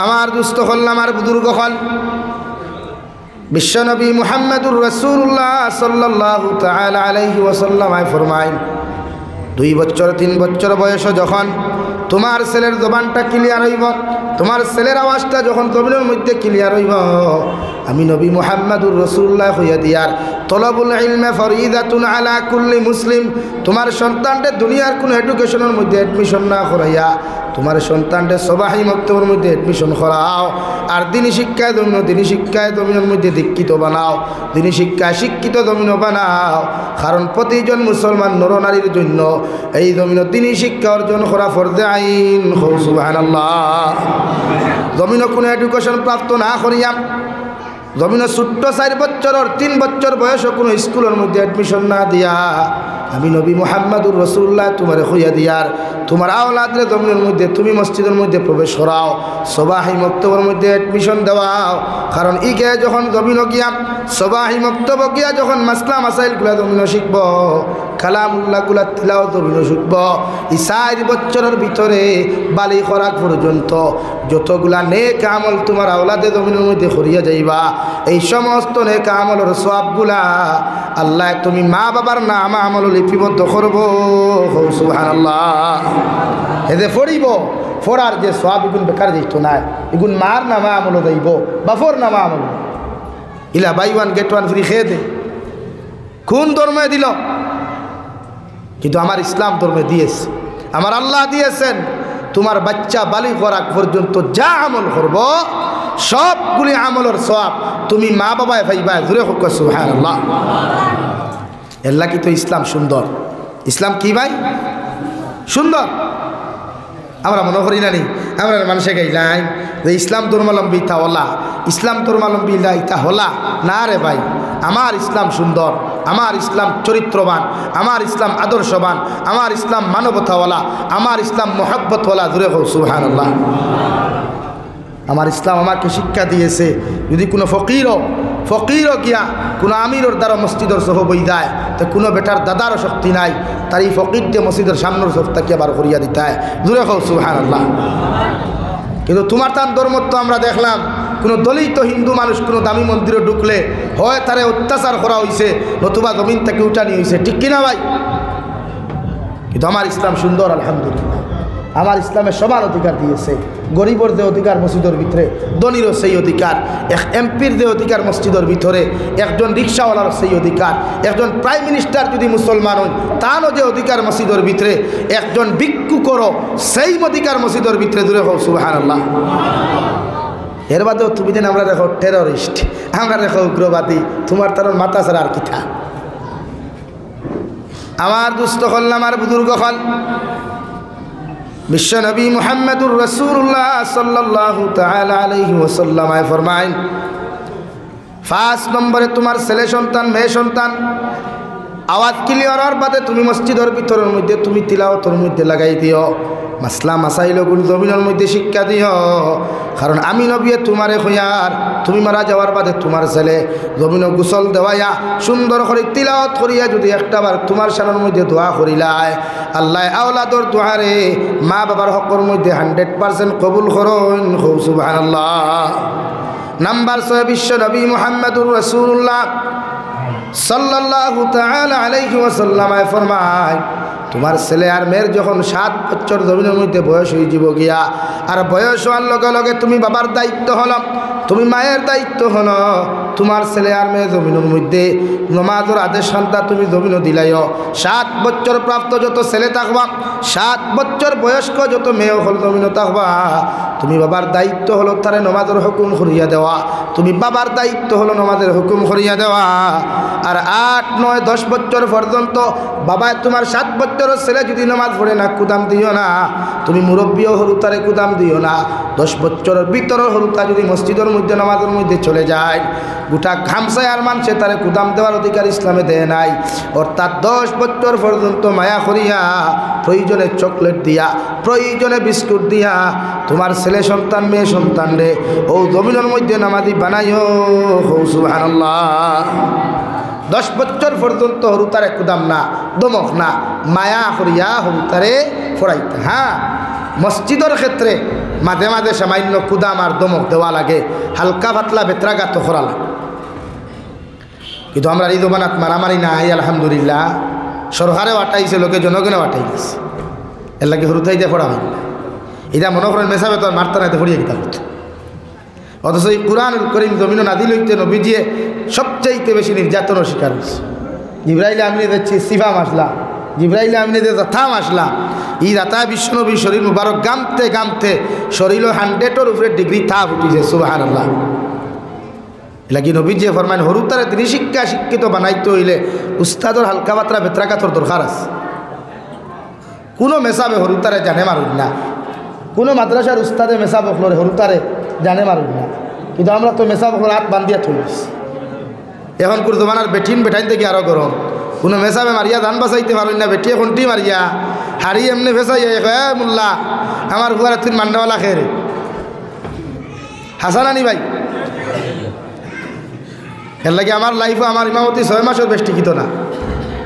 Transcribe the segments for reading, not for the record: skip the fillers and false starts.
আমার দুস্থ হল, আমার বুজুর্গ হল, বিশ্বনবী মুহাম্মদুর রাসূলুল্লাহ সাল্লাল্লাহু তাআলা আলাইহি ওয়াসাল্লাম ফরমায় 2 বছর 3 বছর বয়স যখন তোমার ছেলের জবানটা ক্লিয়ার হইব, তোমার ছেলের আওয়াজটা যখন জমিনের মধ্যে ক্লিয়ার হইব, আমি নবী মুহাম্মদুর রাসূলুল্লাহ হইয়া দিয়ার তলবুল ইলমে ফরিদাতুন আলা কুল্লি মুসলিম। তোমার সন্তানকে দুনিয়ার কোনো এডুকেশনের মধ্যে অ্যাডমিশন না করাইয়া তোমার সন্তানকে সবাই মক্তবের মধ্যে অ্যাডমিশন করাও, আর দিনী শিক্ষায় জমিনের মধ্যে দীক্ষিত বানাও, দিনী শিক্ষায় শিক্ষিত জমিন বানাও। কারণ প্রতিজন মুসলমান নরনারীর জন্য এই জমিন দিনী শিক্ষা অর্জন করা ফরজে আইন। সুবহানাল্লাহ। জমিন কোনো এডুকেশন প্রাপ্ত না করিয়া, জমিন ছোট্ট 4 বছর 3 বছর বয়স কোনো স্কুলের মধ্যে অ্যাডমিশন না দিয়া আমি নবী মুহাম্মদুর রাসূলুল্লাহ তোমার হইয়া দিয়ার তোমার আওলাদরে জমিনের মধ্যে তুমি মসজিদের মধ্যে প্রবেশ করাও, সবাই মক্তবের মধ্যে অ্যাডমিশন দেওয়াও। কারণ ইকে যখন জমিন গিয়া সবাই মক্তব গিয়া যখন মাসলা মাসাইলগুলা জমিন শিখব, কালামুল্লাহগুলা তিলাওয়াত জমিন শিখব, এই 4 বছরের ভিতরে বালি খরাক পর্যন্ত যতগুলা নেক আমল তোমার আওলাদে জমিনের মধ্যে করিয়া যাইবা, এই সমস্ত নেক আমলের সওয়াবগুলা আল্লাহ তুমি মা বাবার নাম আমল লিপিবদ্ধ করব। সুবহানাল্লাহ। এতে ফড়িব, ফড়ার যে সওয়াব এগুন বেকার দিত না, এগুন মার নামা আমল যাইব, বাফর নামা আমল। ইলা বাই 1 গেট 1 ফ্রি খেয়ে দে, কোন ধর্মে দিল? কিন্তু আমার ইসলাম ধর্মে দিয়েছে, আমার আল্লাহ দিয়েছেন তোমার বাচ্চা বালি করাক পর্যন্ত যা আমল করব সবগুলি আমলের সওয়াব তুমি মা বাবায় ভাইবা। জুড়ে হোক সুবহানাল্লাহ। এল্লা কি তো ইসলাম সুন্দর? ইসলাম কি ভাই সুন্দর? আমরা মনে করি না নি, আমরা মানুষে গাইলাই যে ইসলাম ধর্মাবলম্বী তা হলা, ইসলাম ধর্মাবলম্বী ইতা হলা না রে ভাই। আমার ইসলাম সুন্দর, আমার ইসলাম চরিত্রবান, আমার ইসলাম আদর্শবান, আমার ইসলাম মানবতাওয়ালা, আমার ইসলাম মোহাব্বতওয়ালা। জুড়ে হোক সুবহানাল্লাহ। আমার ইসলাম আমাকে শিক্ষা দিয়েছে যদি কোনো ফকিরও গিয়া কোনো আমিরর দ্বারা মসজিদের সহ বই যায় তো কোনো বেটার দাদারও শক্তি নাই, তার এই ফকির দিয়ে মসজিদের সামনের সপ্তাহকে আবার করিয়া দিতে হয়। দূরে হোক সুবহানাল্লাহ। কিন্তু তোমার তার ধর্ম তো আমরা দেখলাম কোনো দলিত হিন্দু মানুষ কোনো দামি মন্দিরে ঢুকলে হয় তারে অত্যাচার করা হয়েছে, নতুবা জমিন থেকে উঠানি হয়েছে, ঠিক কিনা ভাই? কিন্তু আমার ইসলাম সুন্দর আলহামদুলিল্লাহ। আমার ইসলামে সবার অধিকার দিয়েছে, গরিবর যে অধিকার মসজিদের ভিতরে, ধনীরও সেই অধিকার, এক এমপির যে অধিকার মসজিদের ভিতরে, একজন রিক্সাওয়ালার সেই অধিকার, একজন প্রাইম মিনিস্টার যদি মুসলমান হন তারও যে অধিকার মসজিদের ভিতরে, একজন ভিক্ষুকরও সেই অধিকার মসজিদের ভিতরে। দূরে হোক সুবহানাল্লাহ। এর বাদেও তুমি যেন আমরা দেখো টেররিস্ট, আমরা দেখো উগ্রবাদী, তোমার তার মাথা ছাড়া আর কিথা। আমার দুস্থ হল, আমার বুজুর্গ হল, বিশ্বনবী মুহাম্মদুর রাসূলুল্লাহ সাল্লাল্লাহু তাআলা আলাইহি ওয়াসাল্লাম ফরমায় 5 নম্বরে তোমার ছেলে সন্তান মেয়ে সন্তান আওয়াজ ক্লিয়ার হওয়ার বাদে তুমি মসজিদের ভিতরের মধ্যে তুমি তিলাওয়াতের মধ্যে লাগাই দিও, মাসলা মাসাইলগুলো জমিনের মধ্যে শিক্ষা দিও। কারণ আমি নবী তোমারে হইয়ার তুমি মারা যাওয়ার বাদে তোমার ছেলে জমিন গোসল দেওয়াইয়া সুন্দর করে তিলাওয়াত করিয়া যদি একটাবার তোমার সানের মধ্যে দোয়া করিলায়, আল্লাহ আওলাদর দোয়ারে মা বাবার হকের মধ্যে 100% কবুল করুন। সুবহানাল্লাহ। নাম্বার 6 বিশ্ব নবী মুহাম্মদুর রাসূলুল্লাহ সাল্লাল্লাহু তাআলা আলাইহি ওয়াসাল্লাম ফরমায় তোমার ছেলে আর মেয়ের যখন 7 বছর জমিনের মধ্যে বয়স হয়ে যাব গিয়া, আর বয়স হওয়ার লগে লগে তুমি বাবার দায়িত্ব হলো, তুমি মায়ের দায়িত্ব হলো, তোমার ছেলে আর মেয়ে জমিনের মধ্যে নমাজের আদেশ সন্তান তুমি জমিন দিলাইও। 7 বছর প্রাপ্ত যত ছেলে থাকবা, 7 বছর বয়স্ক যত মেয়ে হল জমিন থাকবা, তুমি বাবার দায়িত্ব হলো তারে নমাজের হুকুম করিয়া দেওয়া, তুমি বাবার দায়িত্ব হলো নমাজের হুকুম করিয়া দেওয়া। আর 8, 9, 10 বছর পর্যন্ত বাবা তোমার 7 বছরের ছেলে যদি নামাজ পড়ে না কুদাম দিও না, তুমি মুরব্বীও হরু তারে কুদাম দিও না। 10 বছরের ভিতরের হরুতা যদি মসজিদের মধ্যে নামাজের মধ্যে চলে যায়, গোটা ঘামসায় আর মানুষে তারে কুদাম দেওয়ার অধিকার ইসলামে দেয় নাই। অর্থাৎ 10 বছর পর্যন্ত মায়া করিয়া, প্রয়োজনে চকলেট দিয়া, প্রয়োজনে বিস্কুট দিয়া তোমার ছেলে সন্তান মেয়ে সন্তান রে ও জমিনের মধ্যে নামাজি বানাইও। সুবহানাল্লাহ। 10 বছর পর্যন্ত হরুতারে কুদাম না, দমক না, মায়া করিয়া হরুতারে ফড়াইতে। হ্যাঁ, মসজিদের ক্ষেত্রে মাঝে মাঝে সামান্য কুদাম আর দমক দেওয়া লাগে, হালকা পাতলা বেত্রাঘাত করা লাগে। কিন্তু আমরা এই জমানাত মারামারি নাই আলহামদুলিল্লাহ। সরকারেও আটাইছে, লোকে জনগণেও আটাই দিচ্ছে। এর লাগে হরুতাই দিয়ে পড়া হয়। এটা মনে করেন মেশাবে তো আর মারতা নাইতে পড়িয়ে গেতাম। অথচ এই কুরআন করিম জমিন নাদিল হইতে নবীজিয়ে সবচাইতে বেশি নির্যাতনের শিকার হয়েছে। জিবরাইল আমিনে দেখছি সিফা মাসলা, জিবরাইল আমিনে যে যথা মাসলা, এই রাতা বিশ্বনবী শরীর মুবারক গামতে গামতে শরীর 100-এর উপরে ডিগ্রি তাপ উঠিছে। সুবহানাল্লাহ। লাগি নবীজিয়ে ফরমান হরুতারে তিনি শিক্ষিত বানাইতে হইলে উস্তাদর হালকা মাত্রা বেত্রাঘাতর দরকার আছে। কোনো মেসাবে হরুতারে জানে মারুন না, কোনো মাদ্রাসার উস্তাদে মেসা বকলরে হরুতারে জানে মারুন না। কিন্তু আমরা তো মেসা বকলর হাত বান্ধিয়া থইস। এখন কোন জমানার বেঠিন বেঠাইন থেকে আরও গরম। কোনো মেসাবে মারিয়া ধান বাঁচাইতে পারুন না, বেটিয়ে কোনটি মারিয়া হারি এমনি ফেসাইয়া মোল্লা আমার হুয়ার তুই মান্ডাওয়ালা খেয়ে হাসানানি ভাই। এর লাগে আমার লাইফে আমার ইমামতি 6 মাসের বেশ টিকিত না।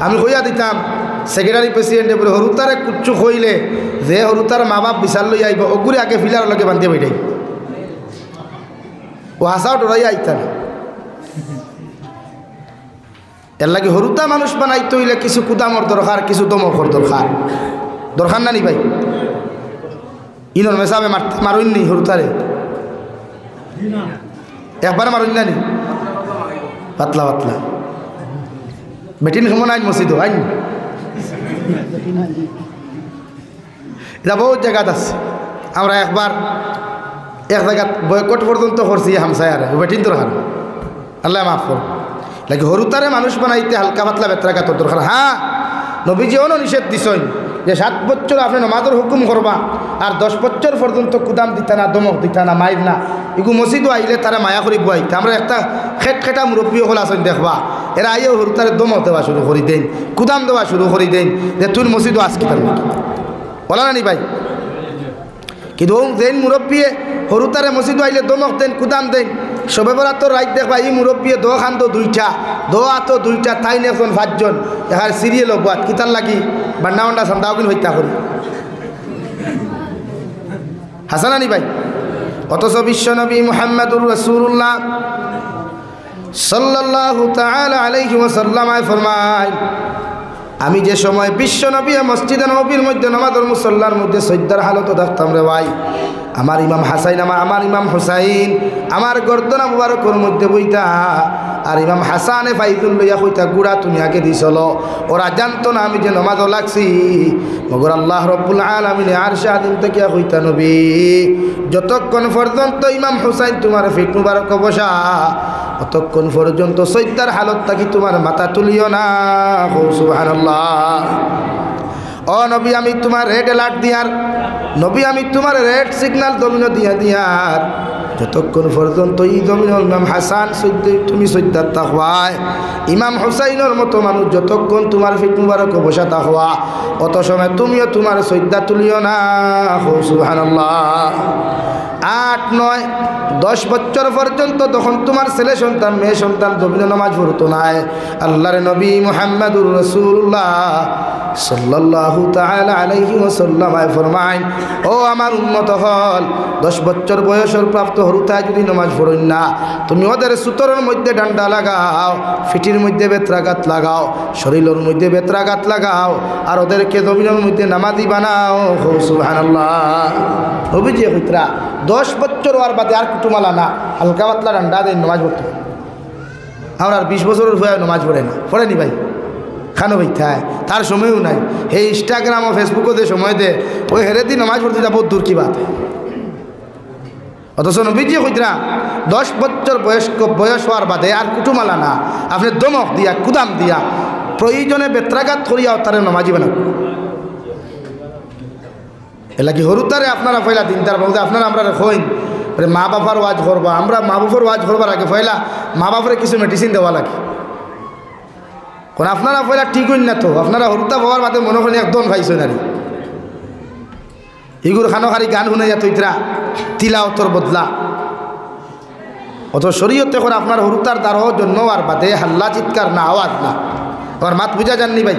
আমি কইয়া দিতাম সেক্রেটারি প্রেসিডেন্টে বলে হরুতারে কুচ্ছু কইলে যে হরুতার মা বাপ বিচার লই আইব ওগুলি আগে ফিলার লগে বান্ধিয়ে বেটাই ও হাসাও ডরাইয়া আইতা না। এর লাগে হরুতা মানুষ বানাইতে হইলে কিছু কুদামর দরকার, কিছু দমকর দরকার। দরকার না নি ভাই? ইনর মেসাবে মারুন নি হরুতারে একবার মারুন না নি পাতলা পাতলা বেটিন কেমন আইন মসজিদ আইন এটা বহুত জায়গাত আছে। আমরা একবার এক জায়গাত বয়কট পর্যন্ত করছি হামসায়ার বেটিন দরকার। আল্লাহ মাফ কর। লাগে হরুতারে মানুষ বানাইতে হালকা পাতলা বেত্রাঘাতর দরকার। হ্যাঁ, নবীজিও নিষেধ দিছেন যে 7 বছর আপনি নমাজের হুকুম করবা আর 10 বছর পর্যন্ত কুদাম দিতা না, দমক দিতা না, মাইর না। এগুলো মসজিদও আইলে তারা মায়া করি বুয়াইতে। আমরা একটা খেটা মুরব্বী হল আছেন দেখবা, এরা আইও হরুতারে দমক দেওয়া শুরু করি দেন, কুদাম দেওয়া শুরু করি দেন যে তুই মসজিদও আজকে তার নাকি বলা না নি ভাই? কিন্তু যেন মুরব্বীয়ে হরুতারে মসজিদও আইলে দমক দেন, কুদাম দেন, সবে বেলা তো রাইট দেখবা এই মুরব্বীয়ে দো খান তো 2টা, দো আতো 2টা, তাই এখন 5 জন এখানে সিরিয়াল হবাত কিতার লাগি বান্ডা বান্ডা সান্দাওকিন হইতা করি হাসানানি ভাই। অথচ বিশ্বনবী মুহাম্মদুর রাসূলুল্লাহ সাল্লাল্লাহু তাআলা আলাইহি ওয়াসাল্লাম ফরমায়, আমি যে সময় বিশ্বনবী মসজিদে নববীর মধ্যে নামাজের মুসল্লার মধ্যে সজ্জার হালত দেখতাম রে ভাই, আমার ইমাম হাসাইন আমার ইমাম হুসাইন আমার গর্দনা মুবারকের মধ্যে বইতা আর ইমাম হাসানে ফাইজুল লইয়া কইতা গুড়া তুমি আগে দিছিল। ওরা জানতো না আমি যে নমাজও লাগছি। মগর আল্লাহ রব্বুল আলামিন আরশে আযীম থেকে কইতা নবী যতক্ষণ পর্যন্ত ইমাম হুসাইন তোমার ফিট মুবারক বসা ততক্ষণ পর্যন্ত সজ্জার হালত থাকি তোমার মাথা তুলিও না। সুবহানাল্লাহ। ও নবী আমি তোমার রেড অ্যালার্ট দিয়ার, নবী আমি তোমার রেড সিগন্যাল দমিনো দিয়ার যতক্ষণ পর্যন্ত এই জমিনের ইমাম হাসান তুমি সজ্জাত তাকওয়ায়, ইমাম হুসাইনের মতো মানুষ যতক্ষণ তোমার ফিট মুবারক বসা তাকওয়া অত সময় তুমিও তোমার সজ্জা তুলিও না। সুবহানাল্লাহ। 8, 9, 10 বছর পর্যন্ত তখন তোমার ছেলে সন্তান মেয়ে সন্তান জমিনে নামাজ পড়তো নাই। আল্লাহর নবী মুহাম্মদুর রাসূলুল্লাহ সাল্লাল্লাহু তাআলা আলাইহি ওয়াসাল্লাম ফরমায়, ও আমার উম্মত হল 10 বছর বয়সের প্রাপ্ত হরুতায় যদি নামাজ পড়েন না, তুমি ওদের সুতরের মধ্যে ডান্ডা লাগাও, ফিটির মধ্যে বেত্রাঘাত লাগাও, শরীরের মধ্যে বেত্রাঘাত লাগাও আর ওদেরকে জমিনের মধ্যে নামাজি বানাও। সুবহানাল্লাহ। নবীজি কইতরা 10 বছর আর বাদে আর কুটুমালা না, হালকা পাতলা ডান্ডা দেন নামাজ পড়তে। আমরা আর 20 বছরের হয়ে নামাজ পড়ে না, পড়েনি ভাই খানো ভাই থায় তার সময়ও নাই। এই ইনস্টাগ্রাম ও ফেসবুকও যে সময় দে ওই হেরে দিন নামাজ পড়তে যাব দূর কি বাত। অথচ নবীজি কইতরা 10 বছর বয়স হওয়ার বাদে আর কুটুমালা না, আপনি দমক দিয়া কুদাম দিয়া প্রয়োজনে বেত্রাঘাত করিয়াও তারে নামাজি বানাব। এলা কি হরুতারে আপনারা পয়লা দিনদার বলতে আপনারা আমরা কইন মা বাবার ওয়াজ করবা, আমরা মা বাবার ওয়াজ করবার আগে পয়লা মা বাবার কিছু মেডিসিন দেওয়া লাগে। কোন আপনারা পয়লা ঠিক হইন না তো, আপনারা হরুতা হওয়ার বাদে মনে করেন একদম ভাইছেন আর এগুলো খানো খারি গান শুনে যা তৈতরা তিলাওতর বদলা। অত শরীয়তে করে আপনার হরুতার দ্বার হওয়ার জন্য আর বাদে হাল্লা চিৎকার না, আওয়াজ না। আমার মাত বুঝা যাননি ভাই?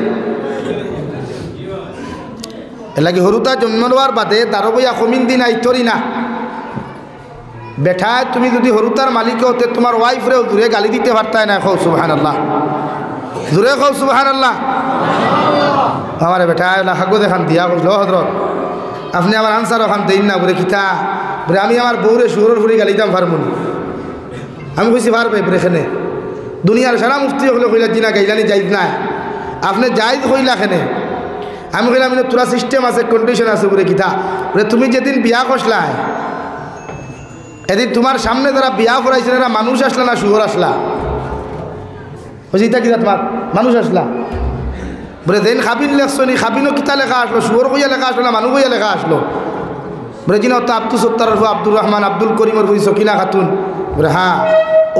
এর লাগে হরুতা জন্ম নেওয়ার বাদে তারও বইয়া কমিন দিন আইতরি না বেঠায় তুমি যদি হরুতার মালিক হতে তোমার ওয়াইফরেও দূরে গালি দিতে পারতায় না খৌ সুবহানাল্লাহ দূরে খৌ সুবহানাল্লাহ আমার বেঠায় হাগো দেখান দিয়া বলল হজরত আপনি আমার আনসার ওখান দিন না বলে কিতা বলে আমি আমার বউরে শুয়োরের ফুরি গালি দাম পারমুনি আমি কইছি পারবে বলে এখানে দুনিয়ার সারা মুফতি হলে কইলা জিনা গাইলানি যাইজ না আপনি যাইজ কইলা এখানে আমি কইলাম তোরা সিস্টেম আছে কন্ডিশন আছে বলে কিতা বলে তুমি যেদিন বিয়া করছলাই এদিন তোমার সামনে যারা বিয়া করাইছেন এরা মানুষ আসলা না শুয়োর আসলা বুঝি তা কিতা তোমার মানুষ আসলা বলে যেন খাবিন লেখছো নি খাবিনও কিতা লেখা আসলো শুয়োর কইয়া লেখা আসলো না মানুষ কইয়া লেখা আসলো বলে জিনা তো আব্দুল সত্তার আব্দুর রহমান আব্দুল করিমর বুঝি সকিনা খাতুন বলে হ্যাঁ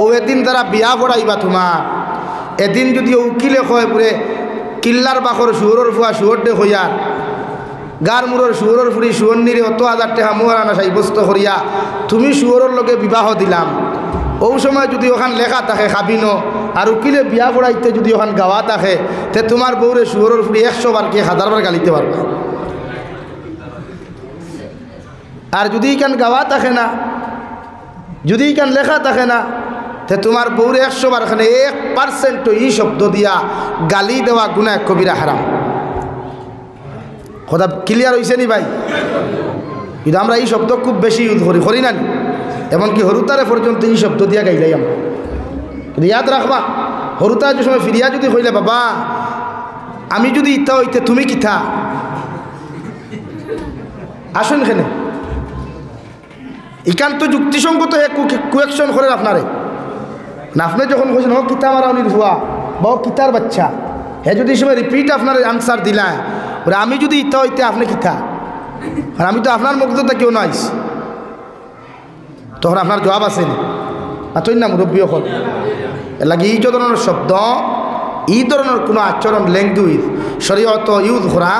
ও এদিন তারা বিয়া করাইবা তোমার এদিন যদি উকিলে কয় বলে কিল্লার বাখর শুয়োরের ফুয়া শুয়োর দে হইয়া গার মুরর শুয়োরের ফুরি শুয়োর নিরে অত হাজার টাকা মুয়ার আনা সাব্যস্ত করিয়া তুমি শুয়োরের লগে বিবাহ দিলাম ও সময় যদি ওখান লেখা থাকে খাবিনো আর উকিলে বিয়া করাইতে যদি ওখান গাওয়া থাকে তে তোমার বউরে শুয়োরের ফুরি 100 বার কি 1000 বার গালিতে পারবে আর যদি এখান গাওয়া থাকে না যদি এখান লেখা থাকে না তে তোমার বউরে 100 বার এখানে 1% এই শব্দ দিয়া গালি দেওয়া গুনাহ কবিরা হারাম কথা ক্লিয়ার হয়েছে নি ভাই কিন্তু আমরা এই শব্দ খুব বেশি ইউজ করি না এমনকি হরুতারে পর্যন্ত এই শব্দ দিয়া গাইলাই আমরা কিন্তু ইয়াদ রাখবা হরুতা যে সময় ফিরিয়া যদি কইলে বাবা আমি যদি ইত্যা হইতে তুমি কিথা আসুন এখানে একান্ত যুক্তিসঙ্গত কুয়েকশন করেন আপনারে না আপনি যখন কইছেন হোক কিতা মারা উনি ভুয়া বা কিতার বাচ্চা হে যদি সময় রিপিট আপনার আনসার দিলাম বলে আমি যদি ইত্যা হইতে আপনি কিতা আর আমি তো আপনার মুগ্ধতা কেউ নাইস তখন আপনার জবাব আসেনি আচই না মুরব্বী হল এর লাগে এই ধরনের শব্দ এই ধরনের কোনো আচরণ ল্যাঙ্গুয়েজ শরীয়ত ইউজ করা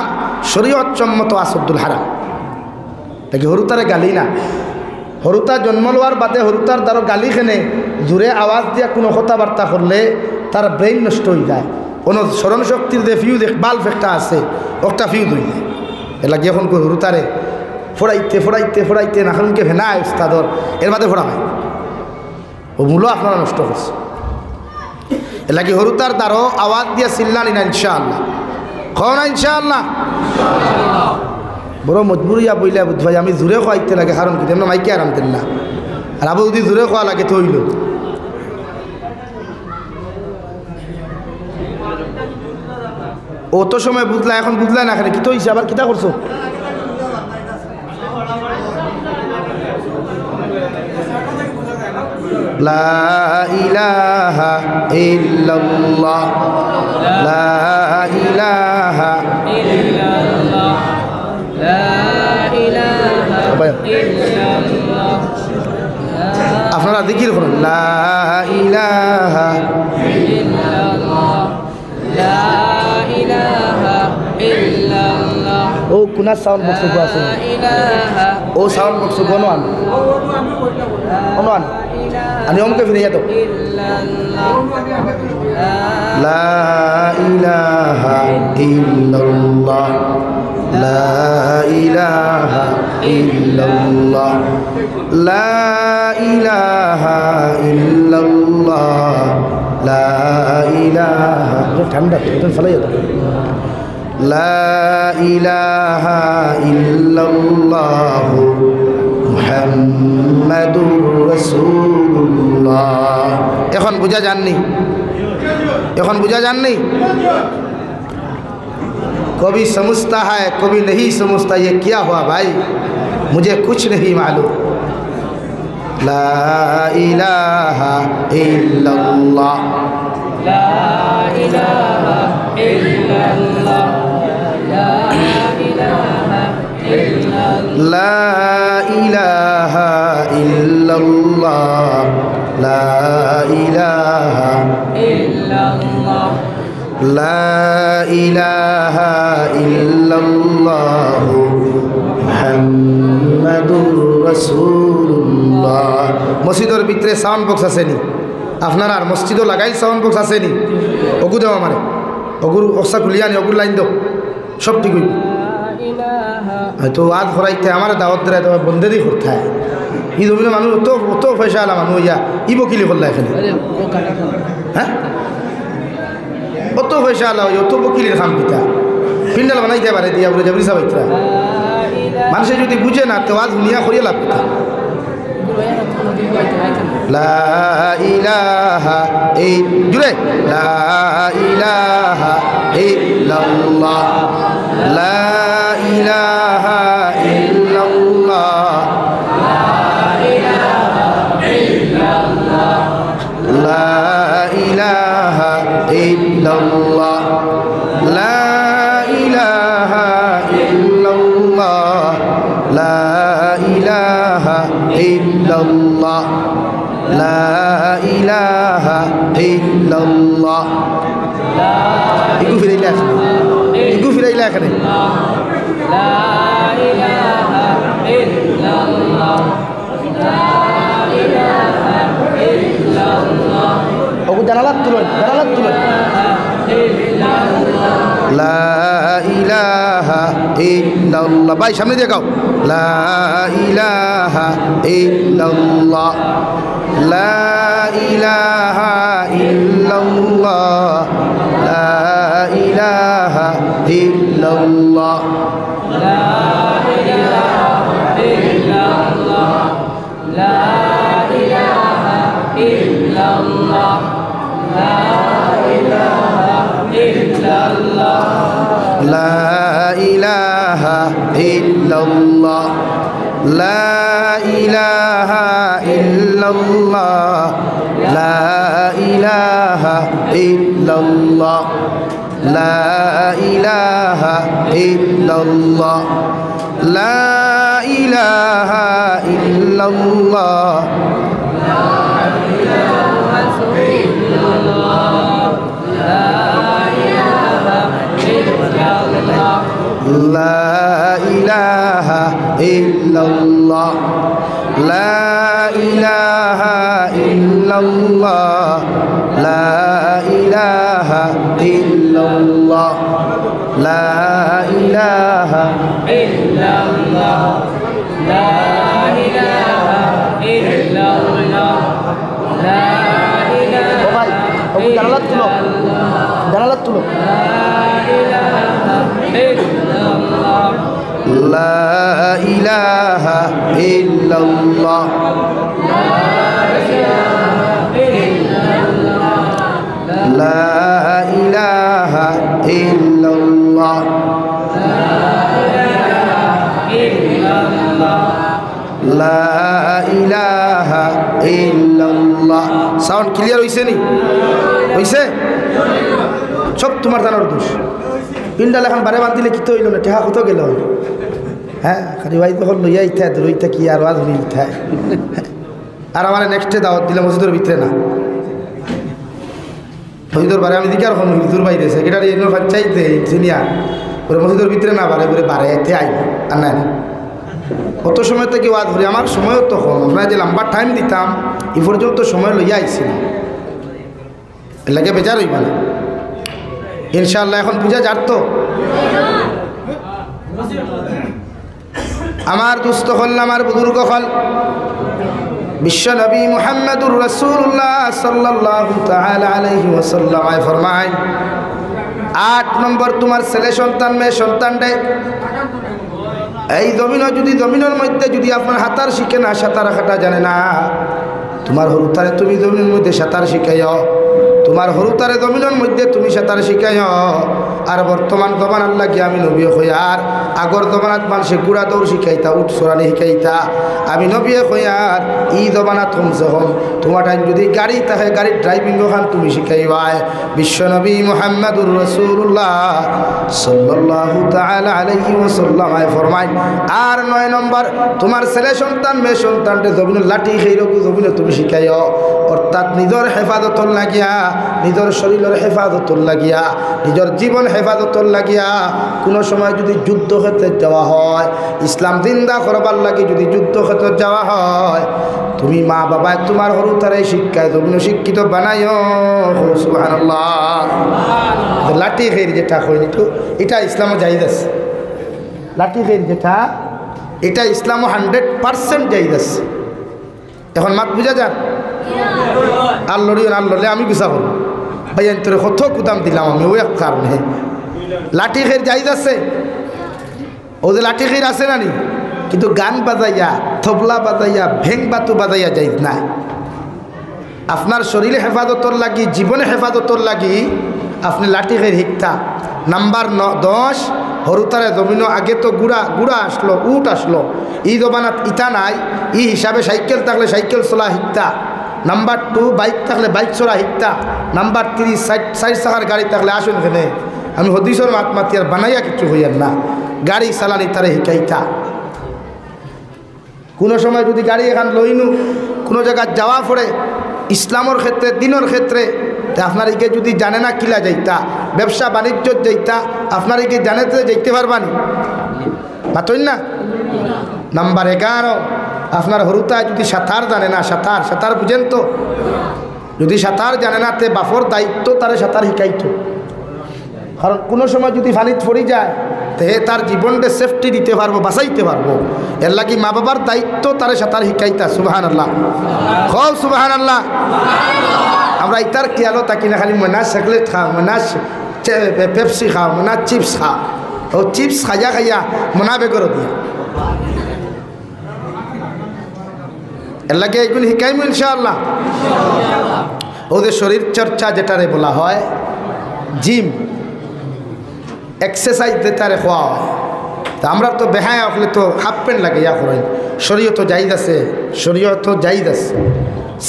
শরীয়ত সম্মত আসদ্দুল হারাম তাকে হরুতারে গালি না হরুতা জন্ম লওয়ার বাদে হরুতার দ্বারা গালি খেনে জোরে আওয়াজ দিয়া কোনো কথাবার্তা করলে তার ব্রেইন নষ্ট হয়ে যায় কোনো স্মরণ শক্তির যে ফিউজ বাল্ব একটা আছে একটা ফিউজ হয়ে যায় এর লাগে এখন হরুতারে ফোড়াইতে ফোড়াইতে ফোড়াইতে নাখনকে ভেনায় উস্তাদর এর বাদে ফোড়া হয় ও মূল্য আপনারা নষ্ট করছে এর লাগে হরুতার দ্বারও আওয়াজ দিয়া চিল্লানি না ইনশাআল্লাহ খাও না ইনশাআল্লাহ বড় মজবুরিয়া বইলে ভাই আমি জোরে খাইতে লাগে কারণ কি তেমন মাইকে আরাম দেন না আর আবার যদি জোরে খাওয়া লাগে তো হইল অত সময় বুঝলা এখন বুঝলা না এখানে কি তো হইছে আবার কিতা করছো লা ইলাহা ইল্লাল্লাহ লা ইলাহা ইল্লাল্লাহ আপনারা জিকির করুন লা ইলাহা ইল্লাল্লাহ লা ইলাহা ইল্লাল্লাহ ও কোনা সাউন্ড বক্স আছে ও সাউন্ড বক্স বনওয়ান আমি অমকে ফিরে যেত লা ইলাহা ইল্লাল্লাহ লা ইলাহা ইল্লাল্লাহ লা ইলাহা ইল্লাল্লাহ লা ইলাহা ঠান্ডা তো ফলাই যেত লা ইলাহা ইল্লাল্লাহ মুহাম্মাদুর রাসূলুল্লাহ এখন বুঝা যাননি कभी समझता है कभी नहीं समझता ये क्या हुआ भाई मुझे कुछ नहीं मालूम ला इलाहा इल्लल्लाह ला इलाहा इल्लल्लाह ला इलाहा इल्लल्लाह ला इलाहा इल्लल्लाह লা ইলাহা ইল্লাল্লাহ মুহাম্মাদুর রাসূলুল্লাহ মসজিদের ভিতরে সাউন্ড বক্স আসেনি আপনারা আর মসজিদও লাগাই সাউন্ড বক্স আসেনি ওগু দেও আমারে ওগুর অক্সা খুলিয়ানি ওগুর লাইন দাও সব ঠিক হইব হয়তো আজ ভরাইতে আমার দাওয়াত দেয় তোমার বন্দেদি করতে হয় ই জমিনে মানুষ অত অত পয়সা আলা মানুষ ইয়া ই বকিলি করলা এখানে হ্যাঁ অত পয়সা আলা অত বকিলির খাম পিতা পিন্ডাল বানাইতে পারে দিয়া বলে যাবি সাবাইতরা মানুষে যদি বুঝে না তো আজ দুনিয়া করিয়ে লাভ পিতা লা ইলাহা জুড়ে লা ইলাহা ইল্লাল্লাহ লা ইলাহা ইল্লাল্লাহ লা ইলাহা ইল্লাল্লাহ লা ইলাহা ইল্লাল্লাহ লা ইলাহা ইল্লাল্লাহ লা ইলাহা ইল্লাল্লাহ ইগু ফিরাইলা এখানে লা ইলাহা ইল্লাল্লাহ লা ইলাহা ইল্লাল্লাহ ওগো জানালাত তুলুন লা ইলাহা ইল্লাল্লাহ ভাই সামনে দিয়ে গাও লা ইলাহা ইল্লাল্লাহ লা ইলাহা ইল্লাল্লাহ লা ইলাহা ইল্লাল্লাহ লা ইলাহা ইল্লাল্লাহ লা ইলাহা ইল্লাল্লাহ লা ইলাহা ইল্লাল্লাহ লা ইলাহা ইল্লাল্লাহ লা ইলাহা ইল্লাল্লাহ লা ইলাহা ইল্লাল্লাহ লা ইলাহা ইল্লাল্লাহ লা ইলাহা ইল্লাল্লাহ লা ইলাহা ইল্লাল্লাহ লা ইলাহা ইল্লাল্লাহ লা ইলাহা ইল্লাল্লাহ লা ইলাহা ইল্লাল্লাহ লা ইলাহা ইল্লাল্লাহ লা ইলাহা ইল্লাল্লাহ জানালাত তুলো লা ইলাহা ইল্লাল্লাহ লা ইলাহা ইল্লাল্লাহ লা ইলাহা ইল্লাল্লাহ সাউন্ড ক্লিয়ার হইছে নি হইছে সব তোমার জানার দোষ পিন্ডাল এখন বারে বাদ দিলে কিতো হইল না টেহা কত গেল হ্যাঁ খালি ভাই তখন লইয়া ইথা রইতা কি আর আজ হইল ইথা আর আমার নেক্সটে দাওয়াত দিলে মসজিদের ভিতরে না মসজিদের বারে আমি দিকে আর কোনো হুজুর বাইরে সেক্রেটারি এনে চাইতে সিনিয়র ওরে মসজিদের ভিতরে না বারে করে বারে এতে আইব আর না কত সময় থেকে ওয়াজ ধরে আমার সময়ও তখন আপনার যে লম্বা টাইম দিতাম এই পর্যন্ত সময় লইয়া আইছিল লাগে বেজার হইবা না ইনশাআল্লাহ এখন পূজা যার তো আমার দুস্থ হল আমার বুজুর্গ হল বিশ্ব নবী মুহাম্মদুর রাসূলুল্লাহ সাল্লাল্লাহু তাআলা আলাইহি ওয়াসাল্লাম ফরমায় 8 নম্বর তোমার ছেলে সন্তান মেয়ে সন্তান দেয় এই জমিনের মধ্যে যদি আপনার হাতার শিখে না সাঁতার কাটা জানে না তোমার হরুতারে তুমি জমিনের মধ্যে সাঁতার শিখাইও তোমার হরুতারে জমিনের মধ্যে তুমি সাঁতার শিখাইও আর বর্তমান জমানার লাগে আমি নবী হইয়ার আগর জমানাত মানুষে গুড়া দৌড় শিখাইতা উঠ সরানি শিখাইতা আমি নবী হইয়ার ই জমানাত কমসে কম তোমার টাইম যদি গাড়ি থাকে গাড়ির ড্রাইভিং ওখান তুমি শিখাইবাই বিশ্ব নবী মুহাম্মদুর রাসূলুল্লাহ সাল্লাল্লাহু তাআলা আলাইহি ওয়াসাল্লাম ফরমায় আর 9 নম্বর তোমার ছেলে সন্তান মেয়ে সন্তানকে জমিনের লাঠি খেয়ে রকম জমিনে তুমি শিখাইও অর্থাৎ নিজের হেফাজতর লাগিয়া নিজের শরীরের হেফাজতর লাগিয়া নিজের জীবন হেফাজতর লাগিয়া কোনো সময় যদি যুদ্ধ ক্ষেত্রে যাওয়া হয় ইসলাম জিন্দা করবার লাগে যদি যুদ্ধ ক্ষেত্রে যাওয়া হয় তুমি মা বাবায় তোমার হরু তারে শিক্ষায় জমিন শিক্ষিত বানাইও সুবহানাল্লাহ লাঠি খেয়ে যেটা করি এটা ইসলামে জায়েজ আছে লাঠি খের যেটা এটা ইসলামও 100% জায়েজ আছে। এখন মাত বুঝা যান আর লড়িও না লড়লে আমি গুছা করবো ভাই তোর কত কুদাম দিলাম আমি ওই এক কারণে লাঠি খের জায়েজ আছে। ও যে লাঠি খের আছে না নি, কিন্তু গান বাজাইয়া তবলা বাজাইয়া ভেং বাতু বাজাইয়া জায়েজ না। আপনার শরীরে হেফাজতর লাগি জীবনে হেফাজতর লাগি আপনি লাঠি খের শিকতা। নাম্বার 10 হরুতারে জমিন আগে তো গুড়া আসলো উট আসলো, ই জমানাত ইটা নাই, ই হিসাবে সাইকেল থাকলে সাইকেল চলা শিকতা। নাম্বার 2 বাইক থাকলে বাইক চলা শিকতা। নাম্বার 3 চার চাকার গাড়ি থাকলে আসুন এখানে আমি হদিসর মাত মাতি আর বানাইয়া কিছু হইয়ার না, গাড়ি চালানি তারে শিকাইতা। কোনো সময় যদি গাড়ি এখান লইনু কোনো জায়গায় যাওয়া পড়ে ইসলামের ক্ষেত্রে দিনের ক্ষেত্রে আপনার একে যদি জানে না কিলা যাইতা, ব্যবসা বাণিজ্য যাইতা আপনার একে জানেতে যাইতে পারবানি পাতই না। নাম্বার 11 আপনার হরুতায় যদি সাঁতার জানে না, সাঁতার বুঝেন তো, যদি সাঁতার জানে না তে বাপর দায়িত্ব তারে সাঁতার শিকাইতো। কারণ কোনো সময় যদি পানিত পড়ি যায় তে তার জীবনকে সেফটি দিতে পারবো, বাঁচাইতে পারবো। এর লাগি মা বাবার দায়িত্ব তারে সাঁতার শিকাইতা। সুবহানাল্লাহ, খুব সুবহানাল্লাহ। আমরা ইতার খেয়ালও থাকি না, খালি মনা চকলেট খাও, মনা পেপসি খাও, মনা চিপস খাও। ও চিপস খাইয়া মনা বেগরও দিয়া। এর লাগে এইগুলি শিকাইমু ইনশাআল্লাহ। ওদের শরীর চর্চা যেটারে বলা হয় জিম এক্সারসাইজ যেটারে খোয়া হয়। তা আমরা তো বেহায়া হলে তো হাফ প্যান্ট লাগাইয়া করেন, শরীয় তো জায়েজ আছে,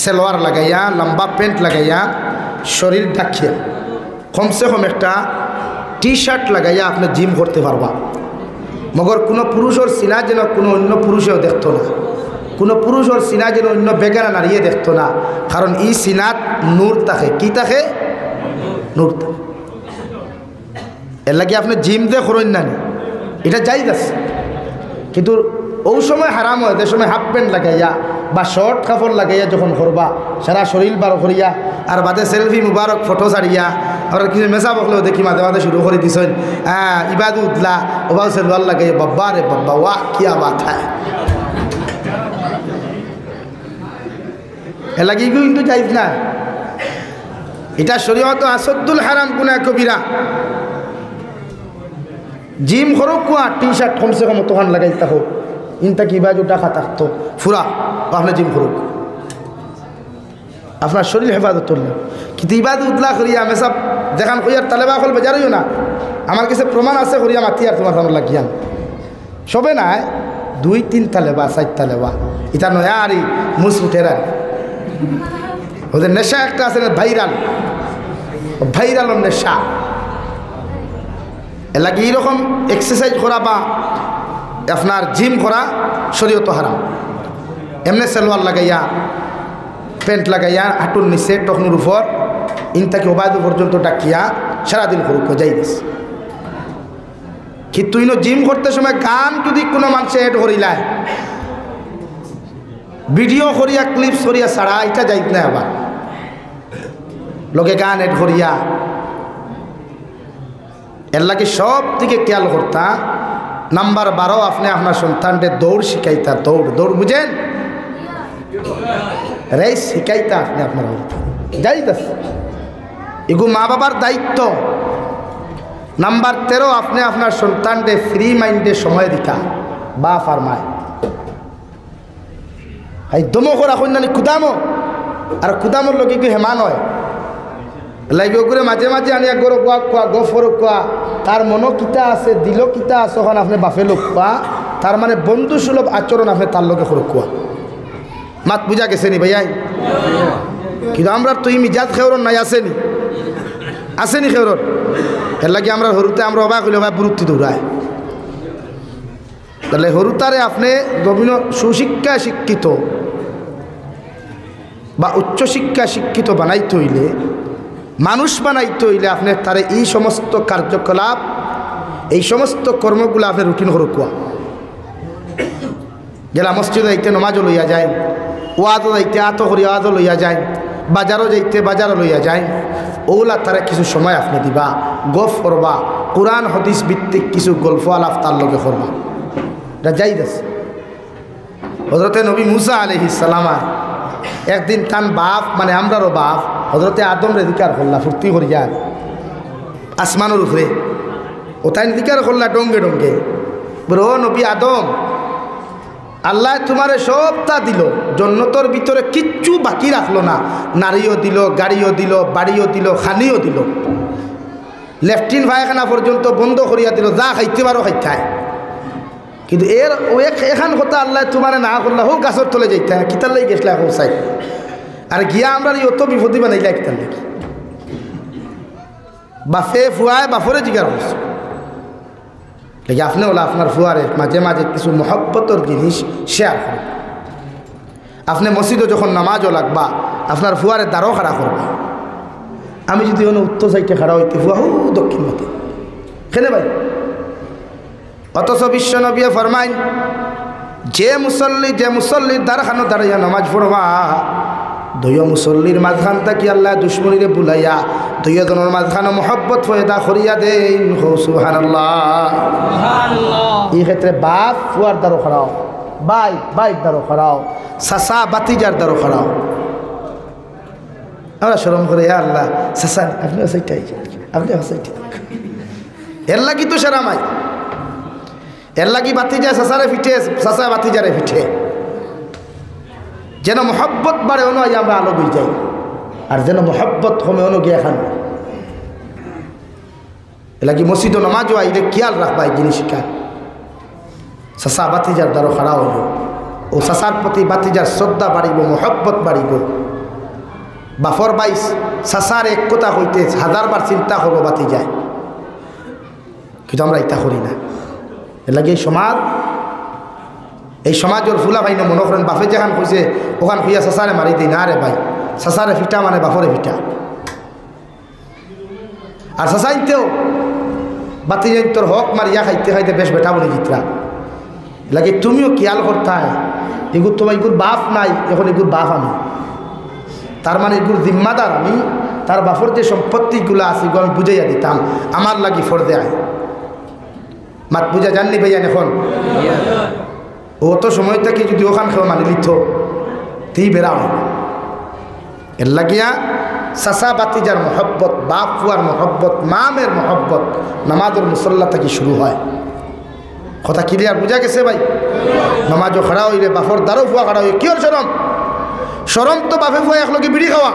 সেলোয়ার লাগাইয়া লম্বা প্যান্ট লাগাইয়া শরীর ঢাকিয়া কমসে কম একটা টি-শার্ট লাগাইয়া আপনি জিম করতে পারবা। মগর কোনো পুরুষের সিনা যেন কোনো অন্য পুরুষেও দেখতো না, কোনো পুরুষের সিনা যেন অন্য বেগানা নারীয়ে দেখতো না। কারণ এই সিনাত নূর থাকে, কি থাকে? নূর থাকে। এর লাগে আপনি জিম দিয়ে করেন না, এটা জায়েজ আছে। কিন্তু ওই সময় হারাম হয় যে সময় হাফ প্যান্ট লাগাইয়া বা শর্ট কাপড় লাগাইয়া যখন করবা সারা শরীর বার করিয়া আর বাদে সেলফি মুবারক ফটো ছাড়িয়া আর কিছু মেসা বকলেও দেখি মাঝে মাঝে শুরু করে দিছেন। হ্যাঁ ইবাদু উতলা ওবাও সেলওয়ার লাগাইয়া বাব্বা রে বাব্বা ওয়া কিয়া বাত হয়। এর লাগে এগুলো কিন্তু জায়েজ না। এটা শরীয়ত আসদ্দুল হারাম গুনাহ কবিরা। জিম করো কুয়া টি-শার্ট কমসে কম তখন লাগাই থাকো, ইনটা কি বাজু টাকা থাকতো ফুরা আপনার জিম করুক, আপনার শরীর হেফাজত করলেন। কিন্তু ইবাদ উতলা করিয়া আমি সব দেখান করিয়ার তালেবা হল বেজারইও না। আমার কাছে প্রমাণ আছে করিয়া মাতি আর তোমার সামনে লাগিয়ান সবে না 2-3 তালেবা 4 তালেবা এটা নয় আর মুস উঠের আর ওদের নেশা একটা আছে ভাইরাল নেশা। এর লাগে এইরকম এক্সারসাইজ করা বা আপনার জিম করা শরীয়ত হারাম। এমনি সেলোয়ার লাগাইয়া প্যান্ট লাগাইয়া হাঁটুর নিচে টকনুর উপর ইনটাকে ওবায়দু পর্যন্ত ডাকিয়া সারাদিন করুক যাইস। কিন্তু জিম করতে সময় গান যদি কোনো মানুষে এড করিলায় ভিডিও করিয়া ক্লিপস করিয়া ছাড়া এটা যাইত না। আবার লোকে গান এড করিয়া এর লাগে সব দিকে খেয়াল করতা। নাম্বার 12 আপনি আপনার সন্তানকে দৌড় শিখাইতা। দৌড় বুঝেন, রেস শিখাইতা আপনি আপনার যাইতা, এগুলো মা বাবার দায়িত্ব। নাম্বার 13 আপনি আপনার সন্তানকে ফ্রি মাইন্ডে সময় দিতা বা ফার্মায় দমো করা কন্যানি কুদামো আর কুদামোর লোকে কি হেমান হয় লাগে ওগুলো মাঝে মাঝে আনিয়া গরো কোয়া কোয়া গফর কোয়া তার মনো কিতা আছে দিল কিতা আছে ওখানে আপনি বাফে লোক কোয়া তার মানে বন্ধু সুলভ আচরণ আপনি তার লোকে করো কোয়া। মাত বুঝা গেছে নি ভাইয়াই? কিন্তু আমরা তো মিজাজ খেওরন নাই আসেনি খেওরন। এর লাগে আমরা হরুতে আমরা অবাক হইলে ভাই বুরুত্তি দৌড়ায়। তাহলে হরুতারে আপনি রবীন্দ্র সুশিক্ষা শিক্ষিত বা উচ্চশিক্ষা শিক্ষিত বানাইতে হইলে মানুষ বানাইতে হইলে আপনি তারে এই সমস্ত কার্যকলাপ এই সমস্ত কর্মগুলো আপনি রুটিন করে কোয়া। গেলা মসজিদে যাইতে নমাজও লইয়া যায়, ওয়াজও যাইতে আত করি ওয়াজও লইয়া যায়, বাজারও যাইতে বাজারও লইয়া যায়। ওগুলা তারা কিছু সময় আপনি দিবা, গফ করবা, কোরআন হাদিস ভিত্তিক কিছু গল্প আলাপ তার লগে করবা, এটা জায়েজ আছে। হযরতে নবী মুসা আলাইহিস সালাম একদিন তান বাপ মানে আমরারও বাপ হযরতে আদম রে জিকার করলা, ফুর্তি করি যার আসমানের উপরে ওটাই জিকার করলা ডঙ্গে ডঙ্গে, বলো ও নবী আদম, আল্লাহ তোমারে সবটা দিল, জন্নতর ভিতরে কিচ্ছু বাকি রাখলো না, নারীও দিল, গাড়িও দিল, বাড়িও দিল, খানিও দিল, লেফটিন পায়খানা পর্যন্ত বন্ধ করিয়া দিল, যা খাইতে পারো খাইতে। কিন্তু এর এখান কথা আল্লাহ তোমারে না করলা, হোক গাছর তলে যাইতে কিতার লাগি গেছলা হোক চাই, আর গিয়া আমরা অত বিপদী বানাইলা কিতার লাগি। বাফে ফুয়ায় বাফরে জিজ্ঞাসা করছে, দেখি আপনি ওলা আপনার ফুয়ারে মাঝে মাঝে কিছু মহব্বতর জিনিস শেয়ার করুন। আপনি মসজিদে যখন নামাজও লাগবা আপনার ফুয়ারে দ্বারও খাড়া করবা, আমি যদি কোনো উত্তর সাইডে খাড়া হইতে ফুয়া হু দক্ষিণ মতে খেলে ভাই। অথচ বিশ্ব নবী ফরমাইন যে মুসল্লির দ্বারখানো দাঁড়াইয়া নামাজ পড়বা, দুই মুসল্লির মাঝখান থাকি আল্লাহ দুশ্মনীরে বুলাইয়া দুইজনের মাঝখানে মহব্বত ফয়দা করিয়া দেন। সুবহানাল্লাহ। এই ক্ষেত্রে বাপ ফুয়ার দ্বারও খাড়াও, বাইক দ্বারও খাড়াও, চাচা বাতিজার দ্বারও খাড়াও। আমরা শরম করে আল্লাহ চাচা আপনি হসাইটাই আপনি হসাইটাই, এর লাগি তো সেরামাই, এর লাগি বাতিজা চাচারে ফিটে, চাচা বাতিজারে ফিটে, যেন মহব্বত বাড়ে অনু আমরা আলো বই যাই, আর যেন মহব্বত কমে অনু গিয়ে খান। এলাকি মসজিদ নামাজও আইলে খেয়াল রাখবা এই জিনিস শিকার। চাচা বাতিজার দ্বারা খাড়া হইল, ও চাচার প্রতি বাতিজার শ্রদ্ধা বাড়িব, মহব্বত বাড়িব। বাফর বাইস চাচার এক কথা হইতে 1000 বার চিন্তা করবো বাতি যায়, কিন্তু আমরা এটা করি না। এর লাগে এই সমাজের ফুলা ভাই না মনে করেন বাফে যেখান কইছে ওখান খুঁয়া চাচারে মারি দিই না রে ভাই, চাচারে ফিটা মানে বাফরে ফিটা। আর চাচাইতেও বাতি যাই তোর হক মারিয়া খাইতে খাইতে বেশ বেটা বলে জিতরা লাগে। তুমিও খেয়াল করতে হয় এগুলো তোমার এগুলো বাপ নাই, এখন এগুলো বাপ আমি, তার মানে এগুলো জিম্মাদার আমি, তার বাফর যে সম্পত্তিগুলো আছে এগুলো আমি বুঝাইয়া দিতাম, আমার লাগি ফর্দে আয়। মাত বুঝা জাননি ভাইয়ান এখন ও তো সময় থেকে যদি ওখান খেয়ে মানে লিথ তেই বেড়া হয়। এর লাগিয়া চাচা বাতিজার মহব্বত, বাপ ফুয়ার মহব্বত, মামের মহব্বত নামাজের মুসল্লা থেকে শুরু হয়। কথা ক্লিয়ার বুঝা গেছে ভাই? নামাজও খাড়া হইলে বাপর দ্বারও ফুয়া খাড়া হইলে কি হল সরম? সরম তো বাপে ফুয়া এক লোকে বিড়ি খাওয়া,